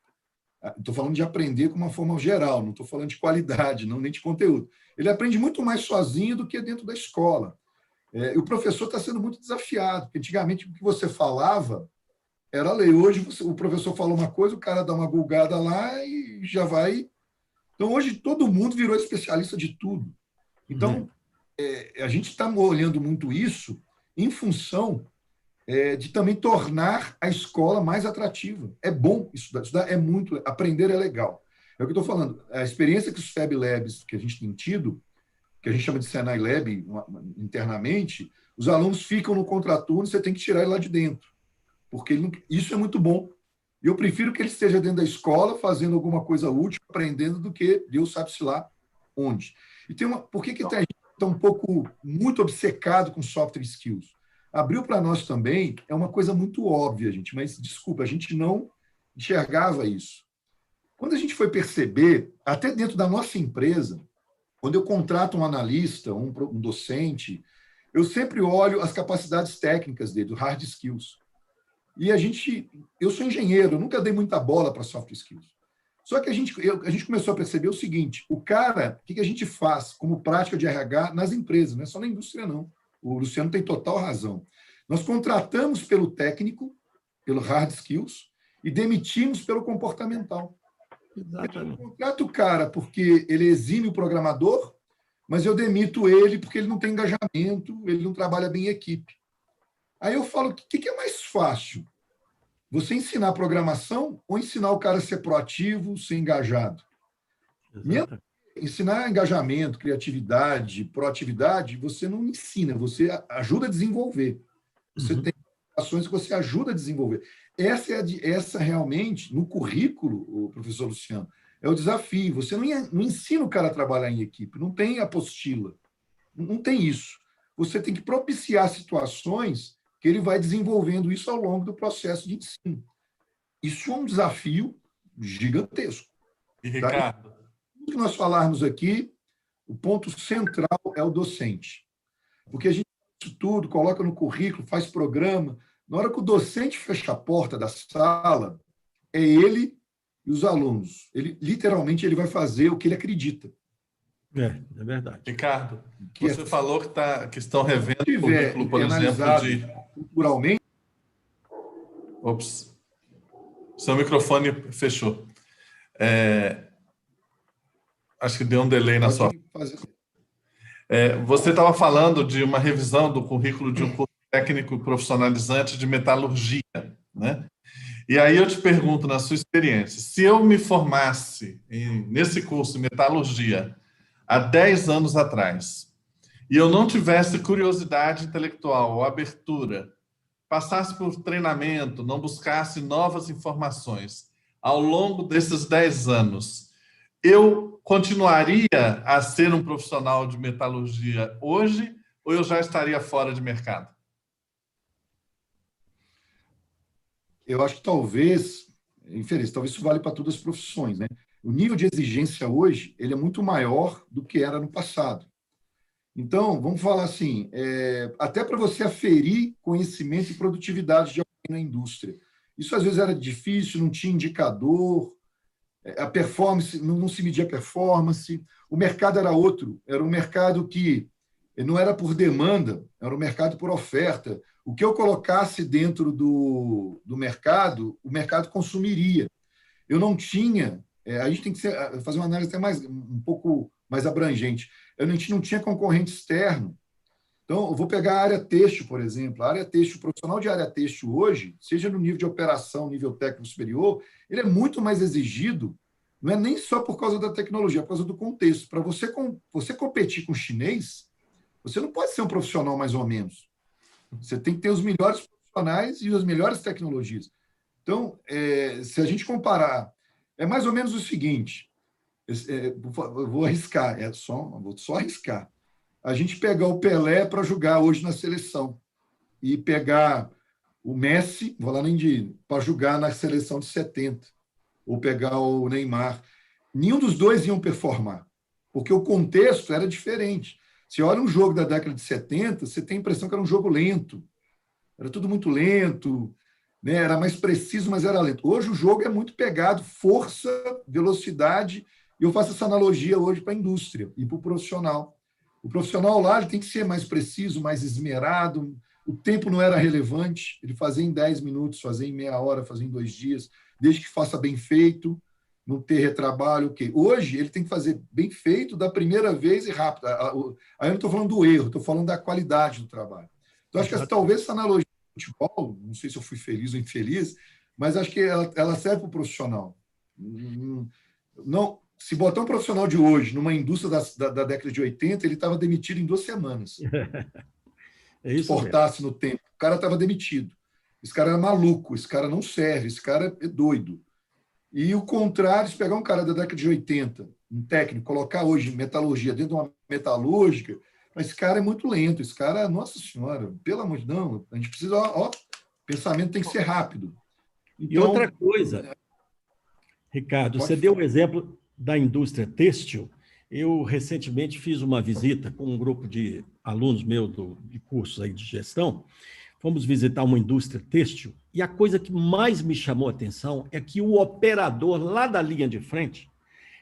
C: estou falando de aprender com uma forma geral, não estou falando de qualidade, não, nem de conteúdo. Ele aprende muito mais sozinho do que dentro da escola. E o professor está sendo muito desafiado, porque antigamente o que você falava era lei. Hoje o professor fala uma coisa, o cara dá uma gulgada lá e já vai. Então, hoje todo mundo virou especialista de tudo. Então, a gente está olhando muito isso em função de também tornar a escola mais atrativa. É bom estudar é muito, aprender é legal. É o que eu estou falando. A experiência que os Fab Labs que a gente tem tido, que a gente chama de Senai Lab internamente, os alunos ficam no contraturno, você tem que tirar ele lá de dentro, porque isso é muito bom. Eu prefiro que ele esteja dentro da escola, fazendo alguma coisa útil, aprendendo, do que Deus sabe-se lá onde. E por que a gente está um pouco, muito obcecado com software skills? Abriu para nós também, é uma coisa muito óbvia, gente, mas, desculpa, a gente não enxergava isso. Quando a gente foi perceber, até dentro da nossa empresa, quando eu contrato um analista, um docente, eu sempre olho as capacidades técnicas dele, os hard skills. E eu sou engenheiro, eu nunca dei muita bola para soft skills. Só que a gente começou a perceber o seguinte, o que a gente faz como prática de RH nas empresas, não é só na indústria, não. O Luciano tem total razão. Nós contratamos pelo técnico, pelo hard skills, e demitimos pelo comportamental.
B: Exatamente.
C: Eu contrato o cara porque ele exime o programador, mas eu demito ele porque ele não tem engajamento, ele não trabalha bem em equipe. Aí eu falo, o que é mais fácil? Você ensinar programação ou ensinar o cara a ser proativo, ser engajado? Ensinar engajamento, criatividade, proatividade, você não ensina, você ajuda a desenvolver. Você tem ações que você ajuda a desenvolver. Essa realmente, no currículo, o professor Luciano, é o desafio. Você não ensina o cara a trabalhar em equipe, não tem apostila, não tem isso. Você tem que propiciar situações que ele vai desenvolvendo isso ao longo do processo de ensino. Isso é um desafio gigantesco.
D: E, Ricardo?
C: Tá? Tudo que nós falarmos aqui, o ponto central é o docente. Porque a gente faz tudo, coloca no currículo, faz programa. Na hora que o docente fecha a porta da sala, é ele e os alunos. Literalmente, ele vai fazer o que ele acredita.
B: É verdade.
D: Ricardo, você falou que estão revendo o currículo, por exemplo,
C: culturalmente.
D: Ops. Seu microfone fechou. Acho que deu um delay na sua... Você estava falando de uma revisão do currículo de um curso técnico profissionalizante de metalurgia, né? E aí eu te pergunto, na sua experiência, se eu me formasse nesse curso de metalurgia há 10 anos atrás, e eu não tivesse curiosidade intelectual ou abertura, passasse por treinamento, não buscasse novas informações, ao longo desses 10 anos, eu continuaria a ser um profissional de metalurgia hoje ou eu já estaria fora de mercado?
C: Eu acho que talvez, infelizmente, talvez isso vale para todas as profissões, né? O nível de exigência hoje ele é muito maior do que era no passado. Então, vamos falar assim, até para você aferir conhecimento e produtividade de alguém na indústria. Isso às vezes era difícil, não tinha indicador, a performance, não se media a performance, o mercado era outro, era um mercado que não era por demanda, era um mercado por oferta. O que eu colocasse dentro do mercado, o mercado consumiria. Eu não tinha, a gente tem que fazer uma análise até um pouco mais abrangente. A gente não tinha concorrente externo. Então, eu vou pegar a área têxtil, por exemplo. A área têxtil, o profissional de área têxtil hoje, seja no nível de operação, nível técnico superior, ele é muito mais exigido, não é nem só por causa da tecnologia, é por causa do contexto. Para você competir com o chinês, você não pode ser um profissional mais ou menos. Você tem que ter os melhores profissionais e as melhores tecnologias. Então, se a gente comparar, é mais ou menos o seguinte, eu vou arriscar, vou só arriscar. A gente pegar o Pelé para jogar hoje na seleção e pegar o Messi, vou lá nem de para jogar na seleção de 70, ou pegar o Neymar. Nenhum dos dois iam performar, porque o contexto era diferente. Você olha um jogo da década de 70, você tem a impressão que era um jogo lento. Era tudo muito lento, né? Era mais preciso, mas era lento. Hoje o jogo é muito pegado, força, velocidade, e eu faço essa analogia hoje para a indústria e para o profissional. O profissional lá ele tem que ser mais preciso, mais esmerado, o tempo não era relevante, ele fazia em 10 minutos, fazia em meia hora, fazia em 2 dias, desde que faça bem feito, não ter retrabalho, ok. Hoje, ele tem que fazer bem feito da primeira vez e rápido. Aí eu não estou falando do erro, estou falando da qualidade do trabalho. Então, acho que talvez essa analogia do futebol, não sei se eu fui feliz ou infeliz, mas acho que ela serve para o profissional. Não, se botar um profissional de hoje numa indústria da década de 80, ele estava demitido em 2 semanas.
B: É isso
C: exportasse no tempo. O cara estava demitido. Esse cara era maluco, esse cara não serve, esse cara é doido. E o contrário, se pegar um cara da década de 80, um técnico, colocar hoje metalurgia dentro de uma metalúrgica, esse cara é muito lento, esse cara, nossa senhora, pelo amor de Deus, a gente precisa, o pensamento tem que ser rápido.
B: Então, e outra coisa, Ricardo, você deu o exemplo da indústria têxtil. Eu recentemente fiz uma visita com um grupo de alunos meus de cursos aí de gestão. Fomos visitar uma indústria têxtil e a coisa que mais me chamou a atenção é que o operador lá da linha de frente,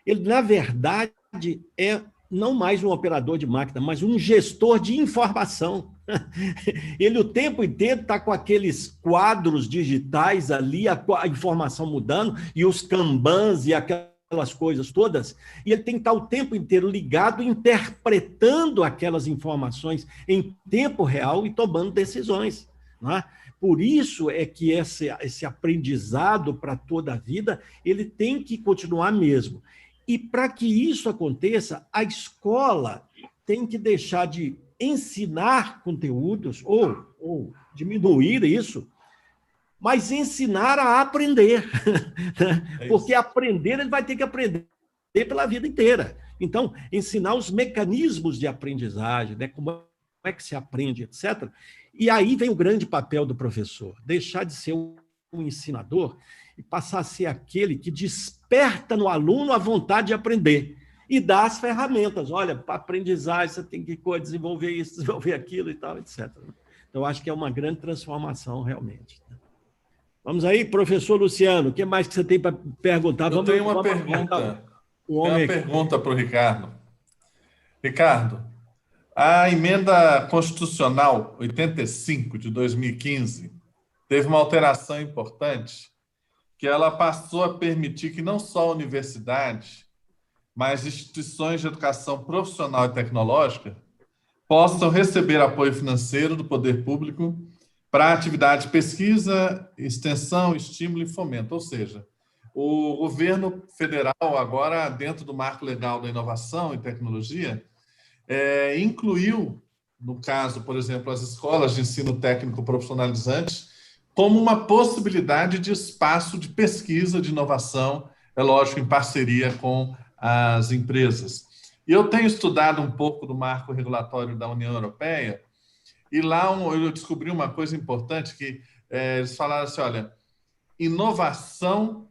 B: ele, na verdade, é não mais um operador de máquina, mas um gestor de informação. Ele o tempo inteiro está com aqueles quadros digitais ali, a informação mudando, e os kanbans e aquelas coisas todas, e ele tem que estar o tempo inteiro ligado, interpretando aquelas informações em tempo real e tomando decisões. Não é? Por isso é que esse aprendizado para toda a vida, ele tem que continuar mesmo. E para que isso aconteça, a escola tem que deixar de ensinar conteúdos ou diminuir isso, mas ensinar a aprender. Porque aprender, ele vai ter que aprender pela vida inteira. Então, ensinar os mecanismos de aprendizagem, né? Como é que se aprende, etc. E aí vem o grande papel do professor, deixar de ser um ensinador e passar a ser aquele que desperta no aluno a vontade de aprender e dá as ferramentas. Olha, para aprendizagem você tem que desenvolver isso, desenvolver aquilo e tal, etc. Então, acho que é uma grande transformação, realmente. Vamos aí, professor Luciano, o que mais que você tem para perguntar?
D: Eu tenho uma pergunta. Uma pergunta para o Ricardo. Ricardo, a emenda constitucional 85 de 2015 teve uma alteração importante, que ela passou a permitir que não só a universidade, mas instituições de educação profissional e tecnológica possam receber apoio financeiro do poder público para atividade de pesquisa, extensão, estímulo e fomento. Ou seja, o governo federal, agora, dentro do marco legal da inovação e tecnologia, incluiu, no caso, por exemplo, as escolas de ensino técnico profissionalizantes, como uma possibilidade de espaço de pesquisa, de inovação, é lógico, em parceria com as empresas. E eu tenho estudado um pouco do marco regulatório da União Europeia, e lá eu descobri uma coisa importante, que eles falaram assim, olha, inovação,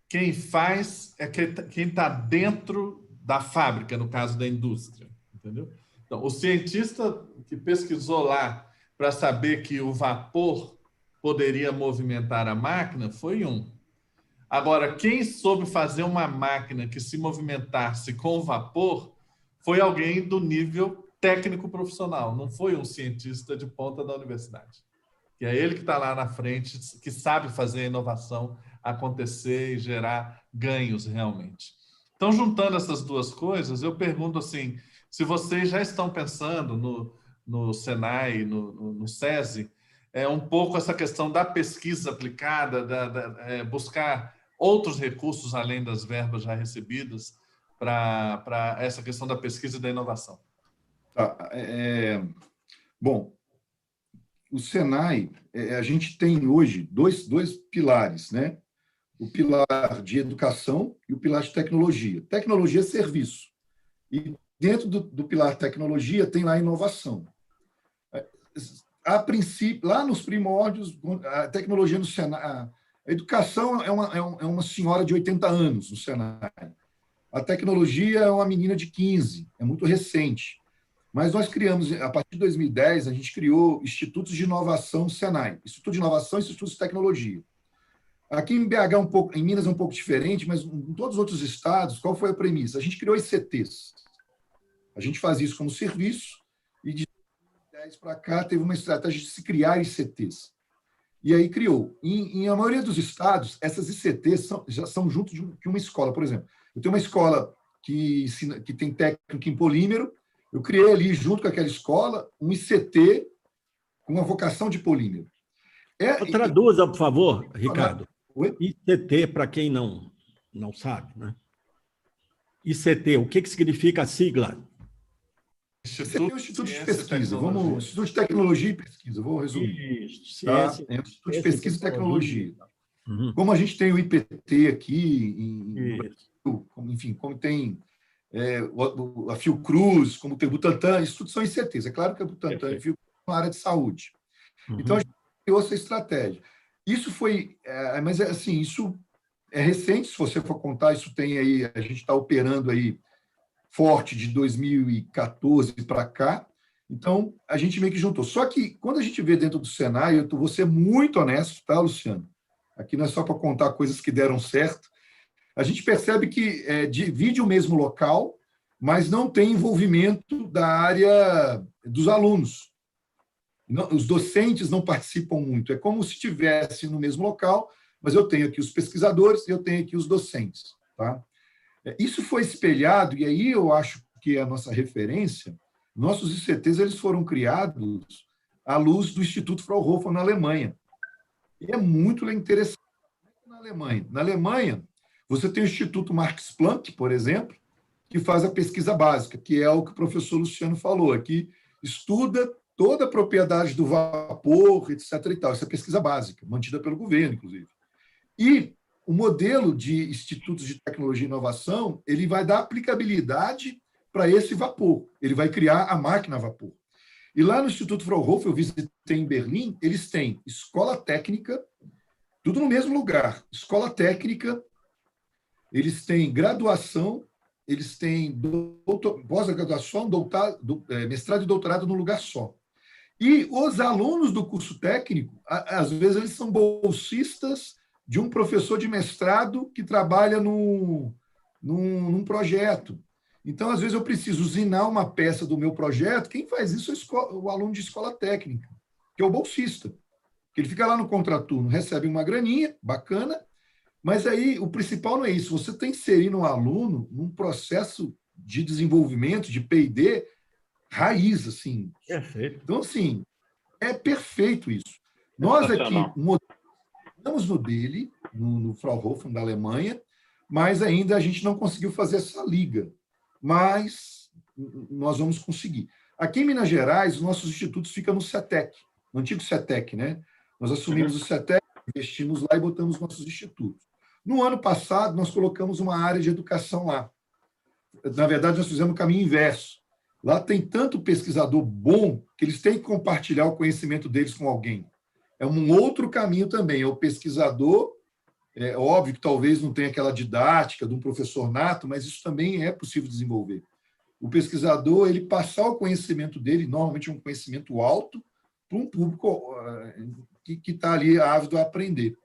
D: quem faz é quem está dentro da fábrica, no caso da indústria, entendeu? Então, o cientista que pesquisou lá para saber que o vapor poderia movimentar a máquina foi um. Agora, quem soube fazer uma máquina que se movimentasse com vapor foi alguém do nível técnico profissional, não foi um cientista de ponta da universidade. Que é ele que está lá na frente, que sabe fazer a inovação acontecer e gerar ganhos realmente. Então, juntando essas duas coisas, eu pergunto assim, se vocês já estão pensando no Senai, no SESI, um pouco essa questão da pesquisa aplicada, buscar outros recursos além das verbas já recebidas para essa questão da pesquisa e da inovação.
C: Tá, bom, o Senai, a gente tem hoje dois pilares, né? O pilar de educação e o pilar de tecnologia. Tecnologia é serviço. E dentro do pilar tecnologia tem lá a inovação. A princípio, lá nos primórdios, a tecnologia no Senai, a educação é uma senhora de 80 anos no Senai. A tecnologia é uma menina de 15, é muito recente. Mas nós criamos, a partir de 2010, a gente criou institutos de inovação Senai, Instituto de Inovação e Institutos de Tecnologia. Aqui em BH, em Minas é um pouco diferente, mas em todos os outros estados, qual foi a premissa? A gente criou ICTs. A gente faz isso como serviço e de 2010 para cá teve uma estratégia de se criar ICTs. E aí criou. Em a maioria dos estados, essas ICTs já são junto de uma escola. Por exemplo, eu tenho uma escola que tem técnico em polímero, eu criei ali, junto com aquela escola, um ICT com uma vocação de polímero.
B: Traduza, por favor, Ricardo.
C: Oi?
B: ICT, para quem não sabe, né? ICT, o que significa a sigla?
C: Esse aqui é o Instituto de Pesquisa. Instituto de Tecnologia e Pesquisa, vou resumir.
B: Isso,
C: tá? É o Instituto de Pesquisa e Tecnologia. Uhum. Como a gente tem o IPT aqui, no Brasil, enfim, como tem a Fiocruz, como tem o Butantan, isso tudo são ICTs. É claro que a Butantan e a Fiocruz são na área de saúde. Uhum. Então, a gente criou essa estratégia. Isso foi... mas, assim, isso é recente, se você for contar, isso tem aí... A gente está operando aí forte de 2014 para cá. Então, a gente meio que juntou. Só que, quando a gente vê dentro do Senai, eu vou ser muito honesto, tá, Luciano? Aqui não é só para contar coisas que deram certo. A gente percebe que divide o mesmo local, mas não tem envolvimento da área dos alunos. Não, os docentes não participam muito. É como se estivesse no mesmo local, mas eu tenho aqui os pesquisadores e eu tenho aqui os docentes. Tá? Isso foi espelhado, e aí eu acho que é a nossa referência. Nossos ICTs eles foram criados à luz do Instituto Fraunhofer na Alemanha. E é muito interessante na Alemanha. Na Alemanha, você tem o Instituto Max Planck, por exemplo, que faz a pesquisa básica, que é o que o professor Luciano falou aqui, estuda toda a propriedade do vapor, etc. e tal. Essa é a pesquisa básica, mantida pelo governo, inclusive. E o modelo de institutos de tecnologia e inovação, ele vai dar aplicabilidade para esse vapor. Ele vai criar a máquina a vapor. E lá no Instituto Fraunhofer, eu visitei em Berlim, eles têm escola técnica, tudo no mesmo lugar. Escola técnica, eles têm graduação, eles têm pós-graduação, mestrado e doutorado num lugar só. E os alunos do curso técnico, às vezes, eles são bolsistas de um professor de mestrado que trabalha num projeto. Então, às vezes, eu preciso usinar uma peça do meu projeto. Quem faz isso é o aluno de escola técnica, que é o bolsista. Ele fica lá no contraturno, recebe uma graninha, bacana, mas aí o principal não é isso. Você tem que inserir um aluno num processo de desenvolvimento, de P&D, raiz, assim.
B: Perfeito.
C: Então, assim, é perfeito isso. Nós aqui estamos no dele, no Fraunhofer, da Alemanha, mas ainda a gente não conseguiu fazer essa liga. Mas nós vamos conseguir. Aqui em Minas Gerais, os nossos institutos ficam no CETEC, no antigo CETEC, né? Nós assumimos o CETEC, investimos lá e botamos nossos institutos. No ano passado, nós colocamos uma área de educação lá. na verdade, nós fizemos o caminho inverso. Lá tem tanto pesquisador bom que eles têm que compartilhar o conhecimento deles com alguém. É um outro caminho também, é o pesquisador. É óbvio que talvez não tenha aquela didática de um professor nato, mas isso também é possível desenvolver. O pesquisador, ele passar o conhecimento dele, normalmente um conhecimento alto, para um público que está ali ávido a aprender.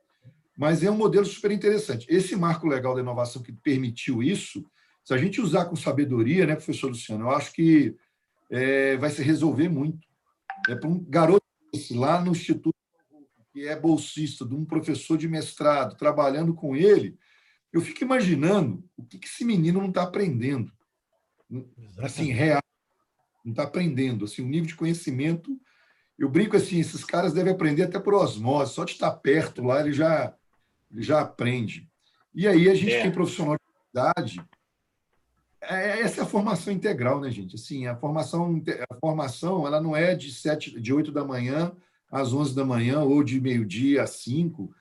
C: Mas é um modelo super interessante. Esse marco legal da inovação que permitiu isso, se a gente usar com sabedoria, né, professor Luciano, eu acho que vai se resolver muito. Para um garoto lá no Instituto, que é bolsista de um professor de mestrado, trabalhando com ele, eu fico imaginando o que esse menino não está aprendendo. Assim, real, não está aprendendo. Assim, o nível de conhecimento, eu brinco assim, esses caras devem aprender até por osmose, só de estar perto lá ele já aprende. E aí a gente tem profissional de idade. Essa é a formação integral, né, gente? Assim, a formação ela não é de 8 da manhã às 11 da manhã ou de meio-dia às 5.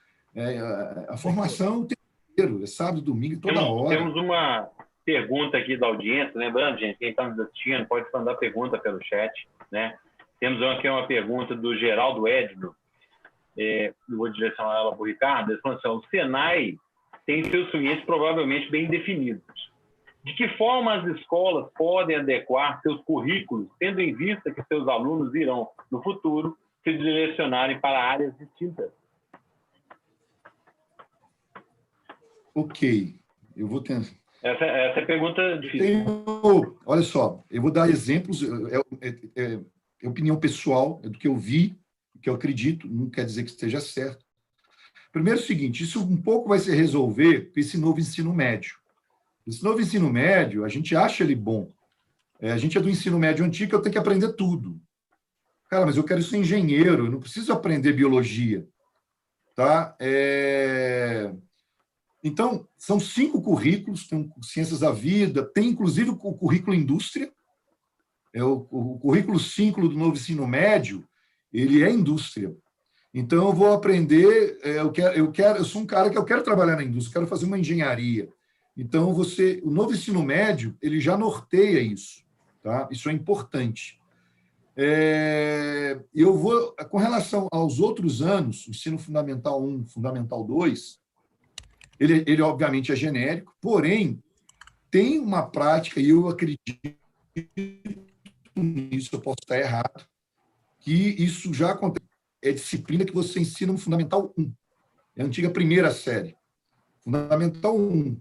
C: A formação tem inteiro, é sábado, domingo, toda hora.
A: Temos uma pergunta aqui da audiência, lembrando, gente, quem está nos assistindo pode mandar pergunta pelo chat, né? Temos aqui uma pergunta do Geraldo Edno, eu vou direcionar ela para o Ricardo. Ele falou assim: o Senai tem seus clientes provavelmente bem definidos. De que forma as escolas podem adequar seus currículos, tendo em vista que seus alunos irão, no futuro, se direcionarem para áreas distintas?
C: Ok, eu vou tentar.
A: Essa é a pergunta difícil.
C: Olha só, eu vou dar exemplos, é opinião pessoal, é do que eu vi, do que eu acredito, não quer dizer que esteja certo. Primeiro é o seguinte, isso um pouco vai se resolver com esse novo ensino médio. Esse novo ensino médio, a gente acha ele bom. A gente é do ensino médio antigo, eu tenho que aprender tudo. Cara, mas eu quero ser engenheiro, eu não preciso aprender biologia. Tá? Então, são 5 currículos, tem Ciências da Vida, tem inclusive o currículo Indústria. O currículo 5 do novo ensino médio, ele é indústria. Então, eu vou aprender, eu sou um cara que eu quero trabalhar na indústria, quero fazer uma engenharia. Então, o novo ensino médio, ele já norteia isso. Tá? Isso é importante. Eu vou, com relação aos outros anos, ensino fundamental 1, fundamental 2, ele obviamente é genérico, porém, tem uma prática, e eu acredito nisso, eu posso estar errado, que isso já acontece. É disciplina que você ensina no fundamental 1. É a antiga primeira série. Fundamental 1.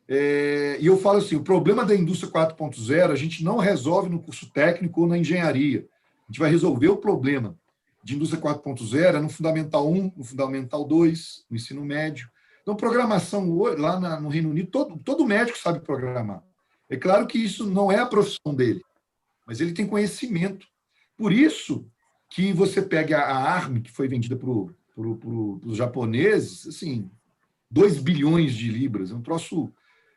C: E eu falo assim, o problema da indústria 4.0 a gente não resolve no curso técnico ou na engenharia. A gente vai resolver o problema de indústria 4.0 no fundamental 1, no fundamental 2, no ensino médio. Então, programação lá no Reino Unido, todo médico sabe programar. É claro que isso não é a profissão dele, mas ele tem conhecimento. Por isso que você pega a ARM, que foi vendida para os japoneses, assim, 2 bilhões de libras, é um troço.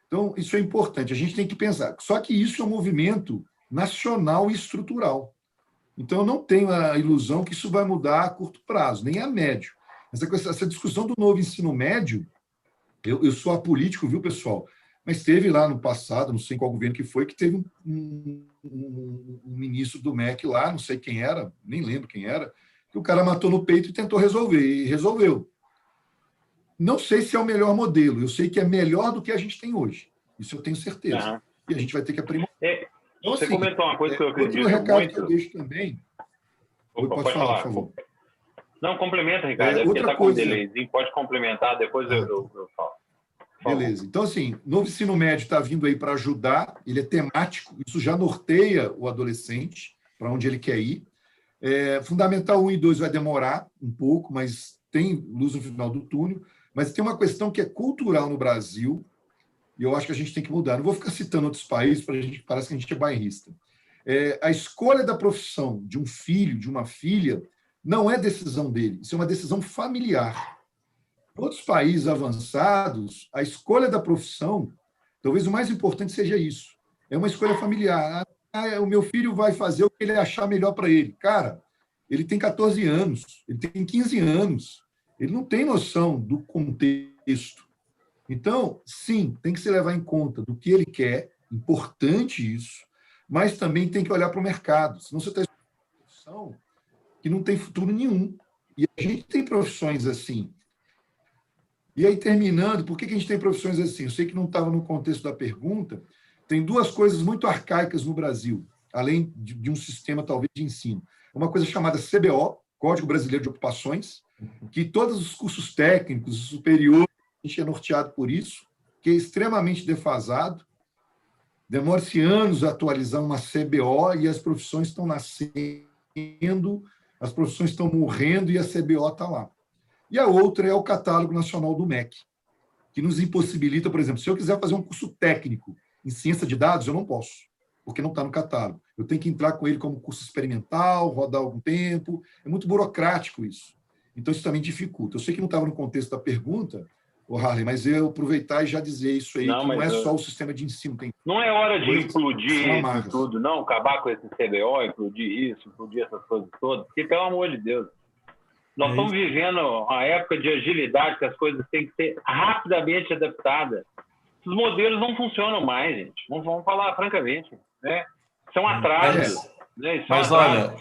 C: Então, isso é importante, a gente tem que pensar. Só que isso é um movimento nacional e estrutural. Então, eu não tenho a ilusão que isso vai mudar a curto prazo, nem a médio. Essa discussão do novo ensino médio, eu sou apolítico, viu, pessoal? Mas teve lá no passado, não sei qual governo que foi, que teve um ministro do MEC lá, não sei quem era, nem lembro quem era, que o cara matou no peito e tentou resolver, e resolveu. Não sei se é o melhor modelo, eu sei que é melhor do que a gente tem hoje. Isso eu tenho certeza.
A: Uhum.
C: E a gente vai ter que aprimorar.
A: Então, você comentou uma coisa que eu acredito
C: outro recado
A: muito.
C: que eu deixo também...
A: Pode falar, por favor. Não, complementa, Ricardo.
C: Outra coisa...
A: Pode complementar, depois eu falo.
C: Beleza. Então, assim, novo ensino médio está vindo aí para ajudar, ele é temático, isso já norteia o adolescente para onde ele quer ir. Fundamental 1 e 2 vai demorar um pouco, mas tem luz no final do túnel. Mas tem uma questão que é cultural no Brasil, e eu acho que a gente tem que mudar. Não vou ficar citando outros países, parece que a gente é bairrista. A escolha da profissão de um filho, de uma filha, não é decisão dele, isso é uma decisão familiar. Em outros países avançados, a escolha da profissão, talvez o mais importante seja isso. É uma escolha familiar. O meu filho vai fazer o que ele achar melhor para ele. Cara, ele tem 14 anos, ele tem 15 anos, ele não tem noção do contexto. Então, sim, tem que se levar em conta do que ele quer, importante isso, mas também tem que olhar para o mercado, senão você está uma profissão que não tem futuro nenhum. E a gente tem profissões assim. E aí, terminando, por que a gente tem profissões assim? Eu sei que não estava no contexto da pergunta, tem duas coisas muito arcaicas no Brasil, além de um sistema, talvez, de ensino. Uma coisa chamada CBO, Código Brasileiro de Ocupações, que todos os cursos técnicos superiores, a gente é norteado por isso, que é extremamente defasado. Demora-se anos a atualizar uma CBO e as profissões estão nascendo, as profissões estão morrendo e a CBO está lá. E a outra é o Catálogo Nacional do MEC, que nos impossibilita, por exemplo, se eu quiser fazer um curso técnico em ciência de dados, eu não posso, porque não está no catálogo. Eu tenho que entrar com ele como curso experimental, rodar algum tempo. É muito burocrático isso. Então, isso também dificulta. Eu sei que não estava no contexto da pergunta, Harley, mas eu aproveitar e já dizer isso aí, que não é só o sistema de ensino.
A: Não é hora de implodir
C: isso
A: tudo, não, acabar com esse CBO, implodir isso, implodir essas coisas todas, porque, pelo amor de Deus, nós estamos vivendo uma época de agilidade, que as coisas têm que ser rapidamente adaptadas. Os modelos não funcionam mais, gente. Vamos falar francamente, né? São atrasos. Né?
D: Mas olha,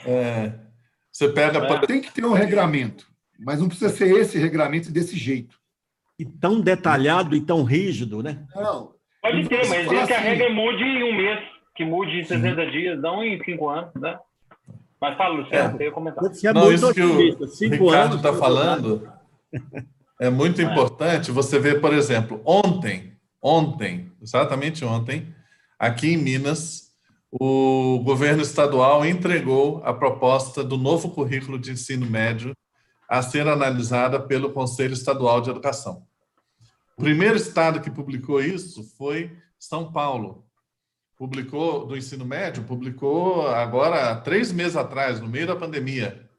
D: você pega...
C: Tem que ter um regramento, mas não precisa ser esse regramento desse jeito.
B: E tão detalhado e tão rígido, né?
C: Não.
A: Pode ter, mas desde que a regra mude em um mês, que mude em 60 dias, não em 5 anos, né? Mas fala, Luciano, você ia comentar.
D: Não, isso que o Ricardo está falando é muito importante. Você vê, por exemplo, ontem, exatamente ontem, aqui em Minas, o governo estadual entregou a proposta do novo currículo de ensino médio a ser analisada pelo Conselho Estadual de Educação. O primeiro estado que publicou isso foi São Paulo. Publicou do ensino médio, publicou agora 3 meses atrás, no meio da pandemia.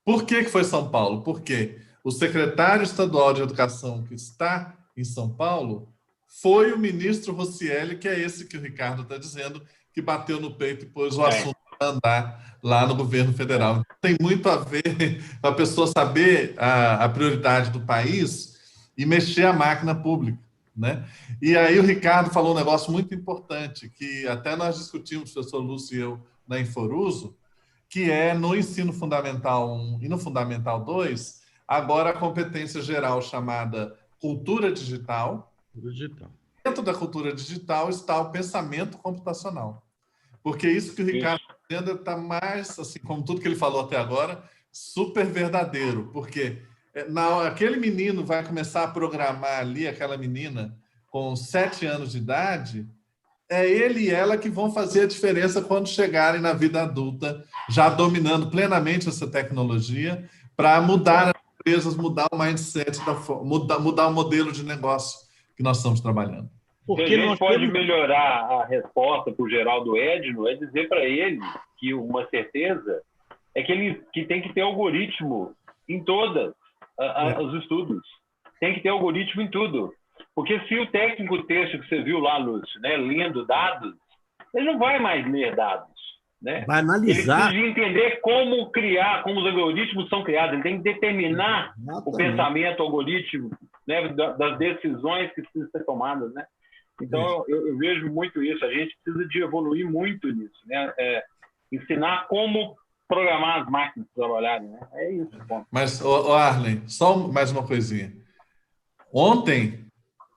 D: Por que foi São Paulo? Porque o secretário estadual de Educação que está em São Paulo foi o ministro Rocieli, que é esse que o Ricardo está dizendo, que bateu no peito e pôs o assunto para andar lá no governo federal. Tem muito a ver com a pessoa saber a prioridade do país e mexer a máquina pública, né? E aí o Ricardo falou um negócio muito importante, que até nós discutimos, professor Lúcio e eu, na Inforuso, que é no ensino fundamental 1 e no fundamental 2, agora a competência geral chamada cultura digital. Dentro da cultura digital está o pensamento computacional. Porque isso que o Ricardo está dizendo está mais, assim, como tudo que ele falou até agora, super verdadeiro. Porque aquele menino vai começar a programar ali, aquela menina com 7 anos de idade, é ele e ela que vão fazer a diferença quando chegarem na vida adulta, já dominando plenamente essa tecnologia, para mudar as empresas, mudar o mindset, mudar o modelo de negócio que nós estamos trabalhando.
A: Porque a gente pode melhorar a resposta para o Geraldo Edno, é dizer para ele que uma certeza é que tem que ter algoritmo em todos os estudos. Tem que ter algoritmo em tudo. Porque se o técnico texto que você viu lá, Lúcio, né, lendo dados, ele não vai mais ler dados. Né?
B: Vai analisar.
A: Ele precisa entender como criar, como os algoritmos são criados. Ele tem que determinar o pensamento algoritmo, né, das decisões que precisam ser tomadas. Né? Então, eu vejo muito isso. A gente precisa de evoluir muito nisso. Né? Ensinar como programar as máquinas para trabalharem. Né? É isso. Bom.
D: Mas, Arlen, só mais uma coisinha. Ontem,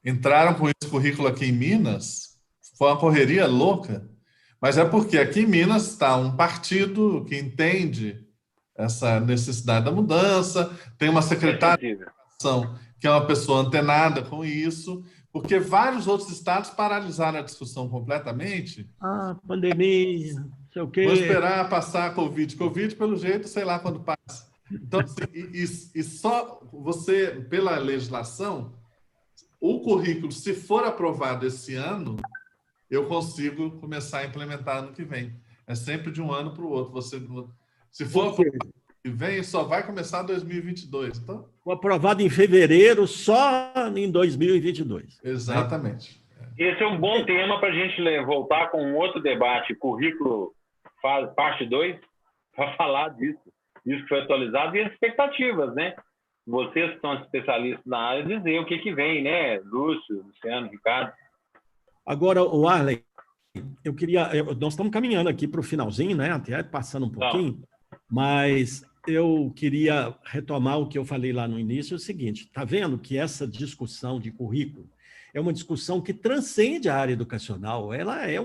D: entraram com esse currículo aqui em Minas, foi uma correria louca, mas é porque aqui em Minas está um partido que entende essa necessidade da mudança, tem uma secretária de educação que é uma pessoa antenada com isso, porque vários outros estados paralisaram a discussão completamente.
B: Pandemia, não sei o quê.
D: Vou esperar passar a Covid. Covid, pelo jeito, sei lá quando passa. Então, e só você, pela legislação, o currículo, se for aprovado esse ano, eu consigo começar a implementar ano que vem. É sempre de um ano para o outro. Se for aprovado ano que vem, só vai começar em 2022. Então,
B: foi aprovado em fevereiro, só em 2022.
D: Exatamente.
A: Esse é um bom tema para a gente voltar com um outro debate, currículo parte 2, para falar disso. Isso que foi atualizado e as expectativas, né? Vocês que são especialistas na área, dizer o que vem, né? Lúcio, Luciano, Ricardo.
B: Agora, o Arlen, nós estamos caminhando aqui para o finalzinho, né? Até passando um pouquinho, mas eu queria retomar o que eu falei lá no início, é o seguinte, está vendo que essa discussão de currículo é uma discussão que transcende a área educacional, ela é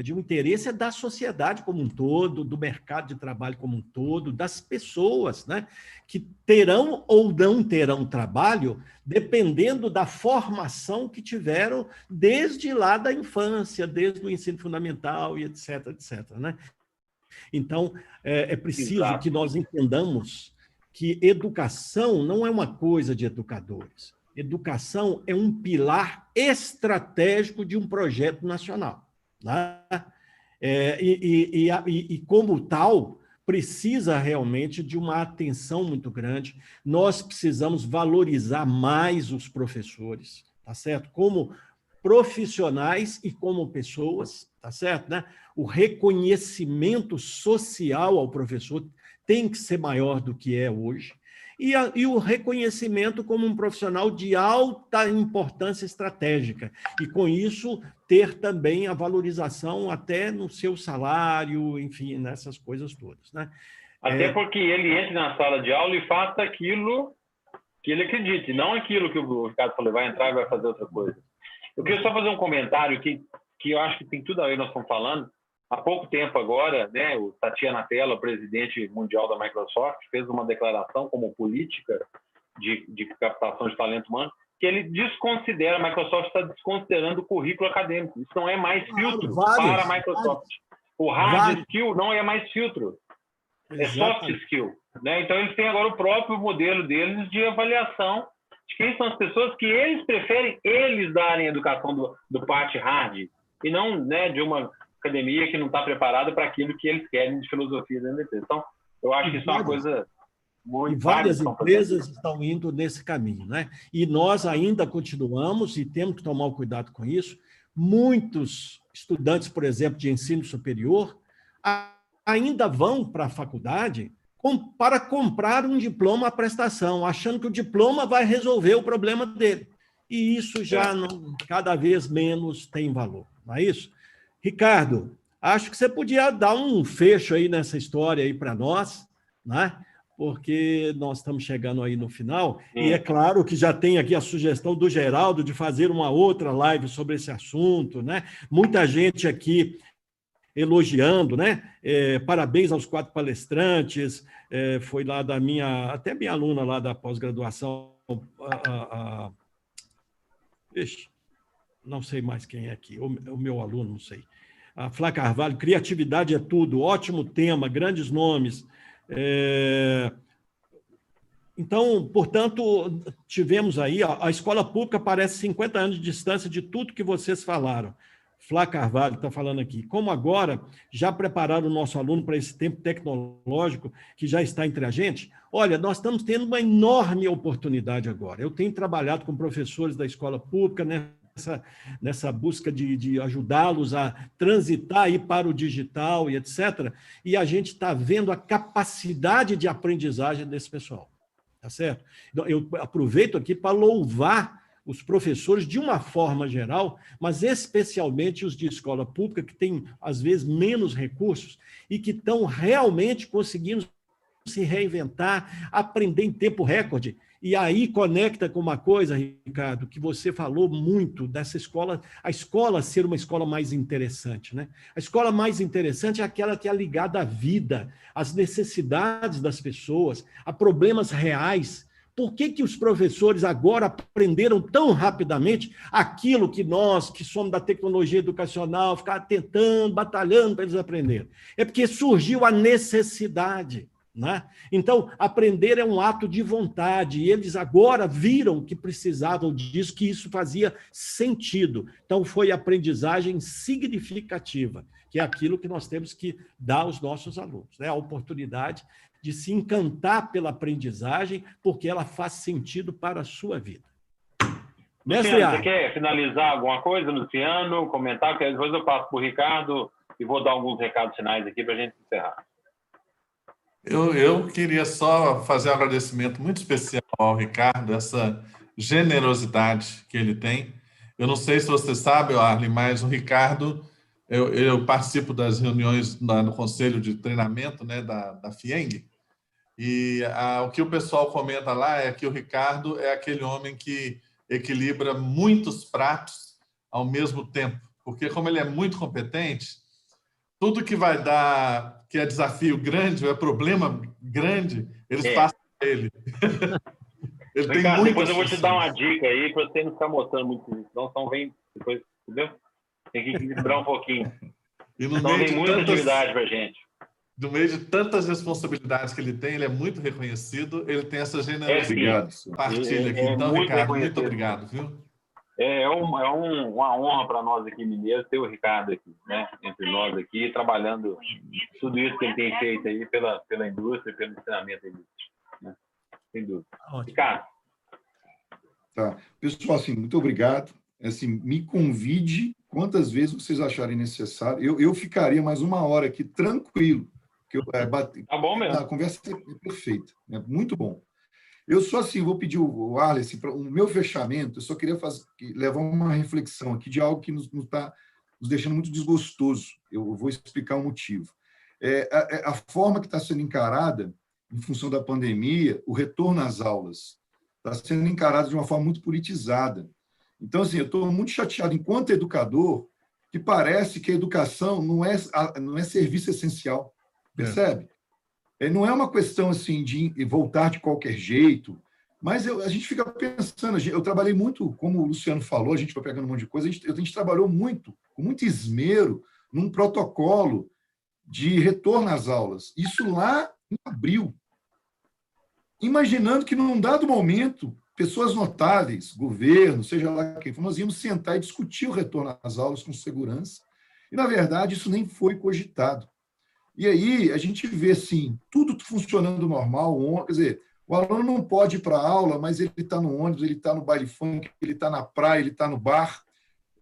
B: de um interesse da sociedade como um todo, do mercado de trabalho como um todo, das pessoas, né? Que terão ou não terão trabalho, dependendo da formação que tiveram desde lá da infância, desde o ensino fundamental e etc, etc, né? Então, é preciso
A: Exato.
B: que nós entendamos que educação não é uma coisa de educadores. Educação é um pilar estratégico de um projeto nacional. Né? E como tal, precisa realmente de uma atenção muito grande. Nós precisamos valorizar mais os professores, tá certo? Como profissionais e como pessoas, tá certo, né? O reconhecimento social ao professor tem que ser maior do que é hoje. E o reconhecimento como um profissional de alta importância estratégica. E, com isso, ter também a valorização até no seu salário, enfim, nessas coisas todas, né?
A: Até porque ele entre na sala de aula e faça aquilo que ele acredite, não aquilo que o Ricardo falou, vai entrar e vai fazer outra coisa. Eu queria só fazer um comentário que eu acho que tem tudo a ver, nós estamos falando. Há pouco tempo agora, né, o Satya Nadella, o presidente mundial da Microsoft, fez uma declaração como política de captação de talento humano, que ele desconsidera, a Microsoft está desconsiderando o currículo acadêmico. Isso não é mais filtro para a Microsoft. O hard skill não é mais filtro, é soft skill. Né? Então, eles têm agora o próprio modelo deles de avaliação de quem são as pessoas que eles preferem eles darem a educação do parte hard, e não, né, de uma academia que não está preparada para aquilo que eles querem de filosofia da empresa. Então, eu acho que isso é uma coisa muito...
B: E várias empresas estão indo nesse caminho, né? E nós ainda continuamos, e temos que tomar cuidado com isso, muitos estudantes, por exemplo, de ensino superior, ainda vão para a faculdade para comprar um diploma à prestação, achando que o diploma vai resolver o problema dele. E isso já cada vez menos tem valor, não é isso? Ricardo, acho que você podia dar um fecho aí nessa história aí para nós, né? Porque nós estamos chegando aí no final, e é claro que já tem aqui a sugestão do Geraldo de fazer uma outra live sobre esse assunto, né? Muita gente aqui elogiando, né? Parabéns aos 4 palestrantes, foi lá até minha aluna lá da pós-graduação, não sei mais quem é aqui, o meu aluno, não sei. A Flá Carvalho, criatividade é tudo, ótimo tema, grandes nomes. Então, portanto, tivemos aí, a escola pública parece 50 anos de distância de tudo que vocês falaram. Flá Carvalho está falando aqui. Como agora já prepararam o nosso aluno para esse tempo tecnológico que já está entre a gente? Olha, nós estamos tendo uma enorme oportunidade agora. Eu tenho trabalhado com professores da escola pública, né? Nessa busca de ajudá-los a transitar aí para o digital e etc. E a gente está vendo a capacidade de aprendizagem desse pessoal. Tá certo? Então, eu aproveito aqui para louvar os professores de uma forma geral, mas especialmente os de escola pública, que têm, às vezes, menos recursos e que estão realmente conseguindo se reinventar, aprender em tempo recorde. E aí conecta com uma coisa, Ricardo, que você falou muito dessa escola, a escola ser uma escola mais interessante, né? A escola mais interessante é aquela que é ligada à vida, às necessidades das pessoas, a problemas reais. Por que os professores agora aprenderam tão rapidamente aquilo que nós, que somos da tecnologia educacional, ficar tentando, batalhando para eles aprenderem? É porque surgiu a necessidade. Né? Então, aprender é um ato de vontade, e eles agora viram que precisavam disso, que isso fazia sentido. Então, foi aprendizagem significativa, que é aquilo que nós temos que dar aos nossos alunos, né? A oportunidade de se encantar pela aprendizagem, porque ela faz sentido para a sua vida. Mestre
A: Luciano, você quer finalizar alguma coisa, Luciano? Comentar, porque depois eu passo para o Ricardo e vou dar alguns recados finais aqui para a gente encerrar.
D: Eu queria só fazer um agradecimento muito especial ao Ricardo, essa generosidade que ele tem. Eu não sei se você sabe, Arlen, mas o Ricardo Eu participo das reuniões no Conselho de Treinamento, né, da FIENG, e o que o pessoal comenta lá é que o Ricardo é aquele homem que equilibra muitos pratos ao mesmo tempo, porque como ele é muito competente, tudo que vai dar, que é desafio grande, ou é problema grande, eles passam para ele. Ele tem
A: Ricardo,
D: muitas
A: depois eu vou te dar uma
D: funções.
A: dica aí para você não ficar mostrando muito isso, então vem depois, entendeu? Tem que equilibrar um pouquinho.
D: E no
A: Então
D: meio
A: tem
D: de
A: muita atividade para gente.
D: no meio de tantas responsabilidades que ele é muito reconhecido, ele tem essa generosidade.
C: Obrigado, senhor.
D: Partilha aqui.
A: É
D: Então,
A: muito
D: Ricardo, muito
A: reconhecido.
D: obrigado, viu?
A: Uma honra para nós aqui mineiros ter o Ricardo aqui, né? Entre nós aqui, trabalhando tudo isso que ele tem feito aí pela indústria, pelo ensinamento da indústria, né? Sem dúvida. Ricardo.
C: Tá. Pessoal, assim, muito obrigado. Assim, me convide quantas vezes vocês acharem necessário. Eu ficaria mais 1 hora aqui tranquilo, porque
A: Tá bom mesmo.
C: a conversa é perfeita, é muito bom. Eu só assim vou pedir o Arlen, assim, para o meu fechamento. Eu só queria levar uma reflexão aqui de algo que nos está nos deixando muito desgostoso. Eu vou explicar o motivo. A forma que está sendo encarada, em função da pandemia, o retorno às aulas está sendo encarado de uma forma muito politizada. Então, assim, eu estou muito chateado, enquanto educador, que parece que a educação não é serviço essencial, percebe? Não é uma questão assim de voltar de qualquer jeito, mas a gente fica pensando, eu trabalhei muito, como o Luciano falou, a gente vai pegando um monte de coisa, a gente trabalhou muito, com muito esmero, num protocolo de retorno às aulas. Isso lá em abril. Imaginando que, num dado momento, pessoas notáveis, governo, seja lá quem for, nós íamos sentar e discutir o retorno às aulas com segurança, e, na verdade, isso nem foi cogitado. E aí a gente vê, assim, tudo funcionando normal, quer dizer, o aluno não pode ir para a aula, mas ele está no ônibus, ele está no baile funk, ele está na praia, ele está no bar.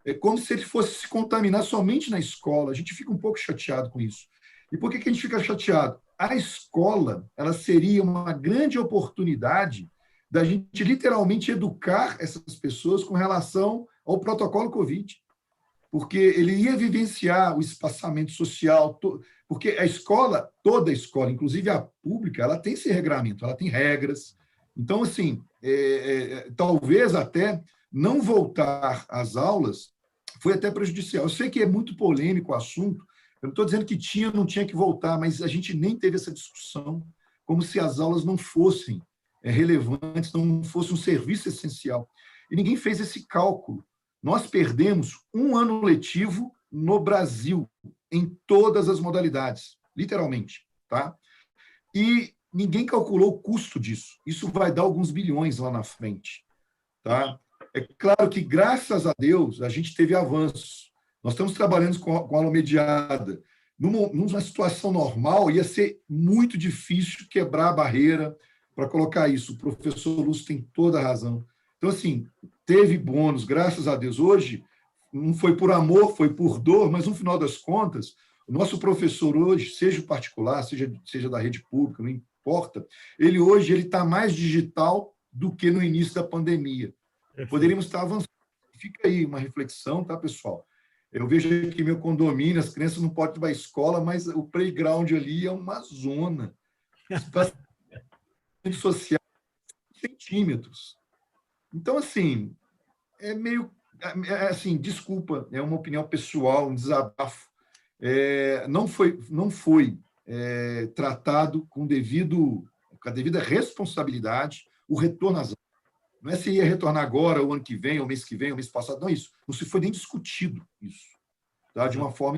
C: É como se ele fosse se contaminar somente na escola. A gente fica um pouco chateado com isso. E por que a gente fica chateado? A escola, ela seria uma grande oportunidade da gente literalmente educar essas pessoas com relação ao protocolo Covid, porque ele ia vivenciar o espaçamento social, porque a escola, toda a escola, inclusive a pública, ela tem esse regramento, ela tem regras. Então, assim, talvez até não voltar às aulas foi até prejudicial. Eu sei que é muito polêmico o assunto, eu não estou dizendo que tinha ou não tinha que voltar, mas a gente nem teve essa discussão, como se as aulas não fossem relevantes, não fosse um serviço essencial. E ninguém fez esse cálculo. Nós perdemos 1 ano letivo no Brasil, em todas as modalidades, literalmente. Tá? E ninguém calculou o custo disso. Isso vai dar alguns bilhões lá na frente. Tá? É claro que, graças a Deus, a gente teve avanços. Nós estamos trabalhando com aula mediada. Numa situação normal, ia ser muito difícil quebrar a barreira para colocar isso. O professor Lúcio tem toda a razão. Então, assim, teve bônus, graças a Deus. Hoje, não foi por amor, foi por dor, mas, no final das contas, o nosso professor hoje, seja particular, seja da rede pública, não importa, ele hoje está mais digital do que no início da pandemia. Poderíamos estar avançando. Fica aí uma reflexão, tá, pessoal? Eu vejo aqui meu condomínio, as crianças não podem ir para a escola, mas o playground ali é uma zona. Espaço social, centímetros. Então, assim, é meio... assim, desculpa, é uma opinião pessoal, um desabafo. Não foi tratado com a devida responsabilidade o retorno às aulas. Não é se ia retornar agora, o ano que vem, o mês que vem, o mês passado, não é isso. Não se foi nem discutido isso. Tá? De uma forma...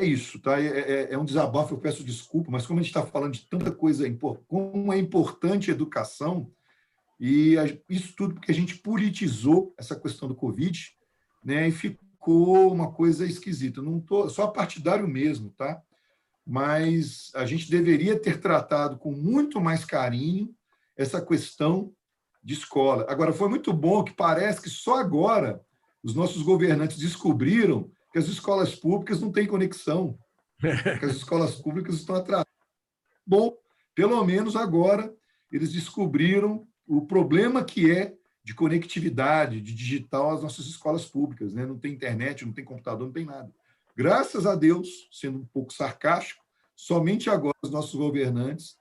C: isso, tá? É um desabafo, eu peço desculpa, mas como a gente está falando de tanta coisa, como é importante a educação, e isso tudo porque a gente politizou essa questão do Covid, né? E ficou uma coisa esquisita. Não tô só partidário mesmo, tá? Mas a gente deveria ter tratado com muito mais carinho essa questão de escola. Agora, foi muito bom que parece que só agora os nossos governantes descobriram que as escolas públicas não têm conexão, que as escolas públicas estão atrasadas. Bom, pelo menos agora eles descobriram o problema que é de conectividade, de digital às nossas escolas públicas, né? Não tem internet, não tem computador, não tem nada. Graças a Deus, sendo um pouco sarcástico, somente agora os nossos governantes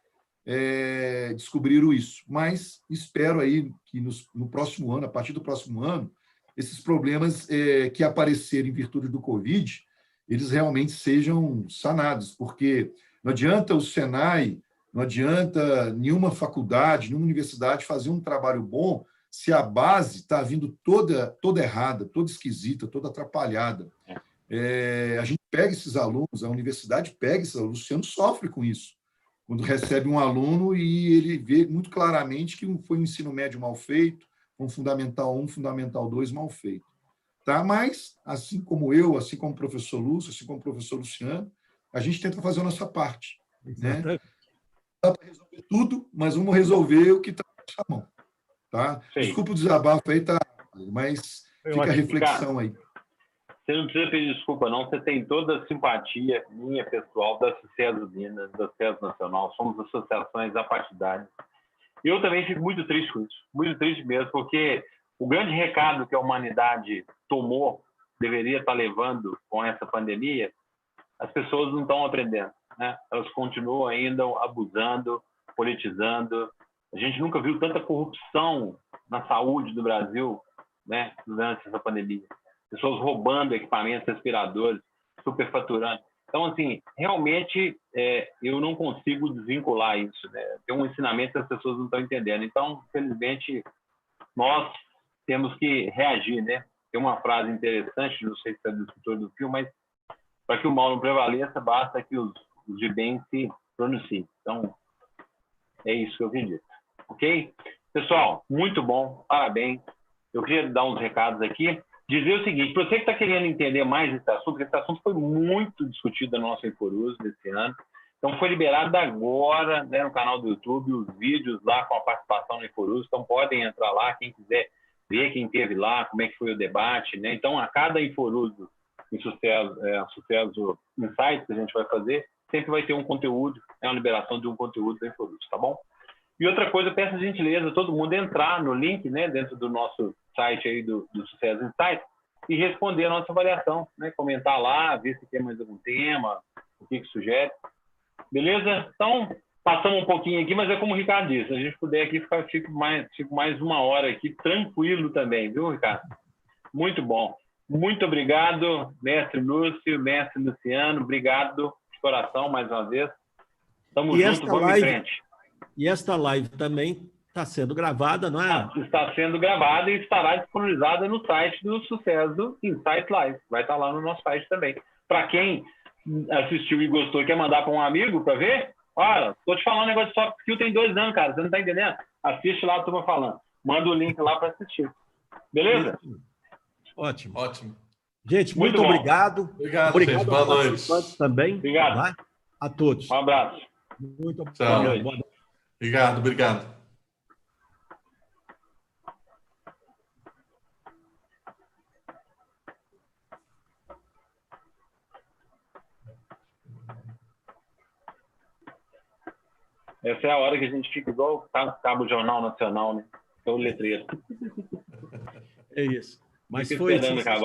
C: descobriram isso. Mas espero aí que no próximo ano, a partir do próximo ano, esses problemas que aparecerem em virtude do Covid, eles realmente sejam sanados, porque não adianta o Senai, não adianta nenhuma faculdade, nenhuma universidade fazer um trabalho bom se a base está vindo toda errada, toda esquisita, toda atrapalhada. A gente pega esses alunos, a universidade pega esses alunos, o Luciano sofre com isso, quando recebe um aluno e ele vê muito claramente que foi um ensino médio mal feito, um Fundamental 1, Fundamental 2 mal feito. Tá? Mas, assim como eu, assim como o professor Lúcio, assim como o professor Luciano, a gente tenta fazer a nossa parte. Né? Não dá para resolver tudo, mas vamos resolver o que está na nossa mão. Tá? Desculpa o desabafo aí, tá? Mas fica a reflexão aí.
A: Você não precisa pedir desculpa, não. Você tem toda a simpatia minha, pessoal, da CES Minas, da CES Nacional. Somos associações apartidárias. E eu também fico muito triste com isso. Muito triste mesmo, porque o grande recado que a humanidade tomou, deveria estar levando com essa pandemia, as pessoas não estão aprendendo. Né? Elas continuam ainda abusando, politizando. A gente nunca viu tanta corrupção na saúde do Brasil, né, durante essa pandemia. Pessoas roubando equipamentos respiradores, superfaturando. Então, assim, realmente eu não consigo desvincular isso. Né? Tem um ensinamento que as pessoas não estão entendendo. Então, infelizmente, nós temos que reagir. Né? Tem uma frase interessante, não sei se é do escritor do filme, mas para que o mal não prevaleça, basta que os de bem se pronunciem. Então, é isso que eu acredito. Ok? Pessoal, muito bom, parabéns. Eu queria dar uns recados aqui. Dizer o seguinte, para você que está querendo entender mais esse assunto, porque esse assunto foi muito discutido no nosso Inforuso desse ano, então foi liberado agora, né, no canal do YouTube, os vídeos lá com a participação no Inforuso, então podem entrar lá, quem quiser ver quem esteve lá, como é que foi o debate, né? Então, a cada Inforuso em Sucesso Insights que a gente vai fazer, sempre vai ter um conteúdo, uma liberação de um conteúdo do Inforuso, tá bom? E outra coisa, eu peço a gentileza todo mundo entrar no link, né, dentro do nosso site aí do Sucesso Insights e responder a nossa avaliação, né, comentar lá, ver se tem mais algum tema, o que sugere. Beleza? Então, passamos um pouquinho aqui, mas é como o Ricardo disse, se a gente puder aqui, fico mais uma hora aqui, tranquilo também, viu, Ricardo? Muito bom. Muito obrigado, mestre Lúcio, mestre Luciano, obrigado de coração mais uma vez. Tamo junto, vamos em frente.
B: E esta live também está sendo gravada, não é?
A: Está sendo gravada e estará disponibilizada no site do Sucesso Insight Live. Vai estar lá no nosso site também. Para quem assistiu e gostou e quer mandar para um amigo para ver, olha, estou te falando um negócio de soft skill tem 2 anos, cara. Você não está entendendo? Assiste lá a turma falando. Manda o link lá para assistir. Beleza?
B: Ótimo.
D: Ótimo.
B: Gente, muito obrigado.
D: Obrigado, gente. Boa noite.
B: Também.
A: Obrigado.
B: Tá? A todos.
A: Um abraço.
B: Muito
D: Tchau.
B: obrigado. Boa noite.
D: Obrigado.
A: Essa é a hora que a gente fica igual Cabo Jornal Nacional, né? É o letreiro.
B: É isso. Mas
A: Fica
B: foi
A: esperando acabar.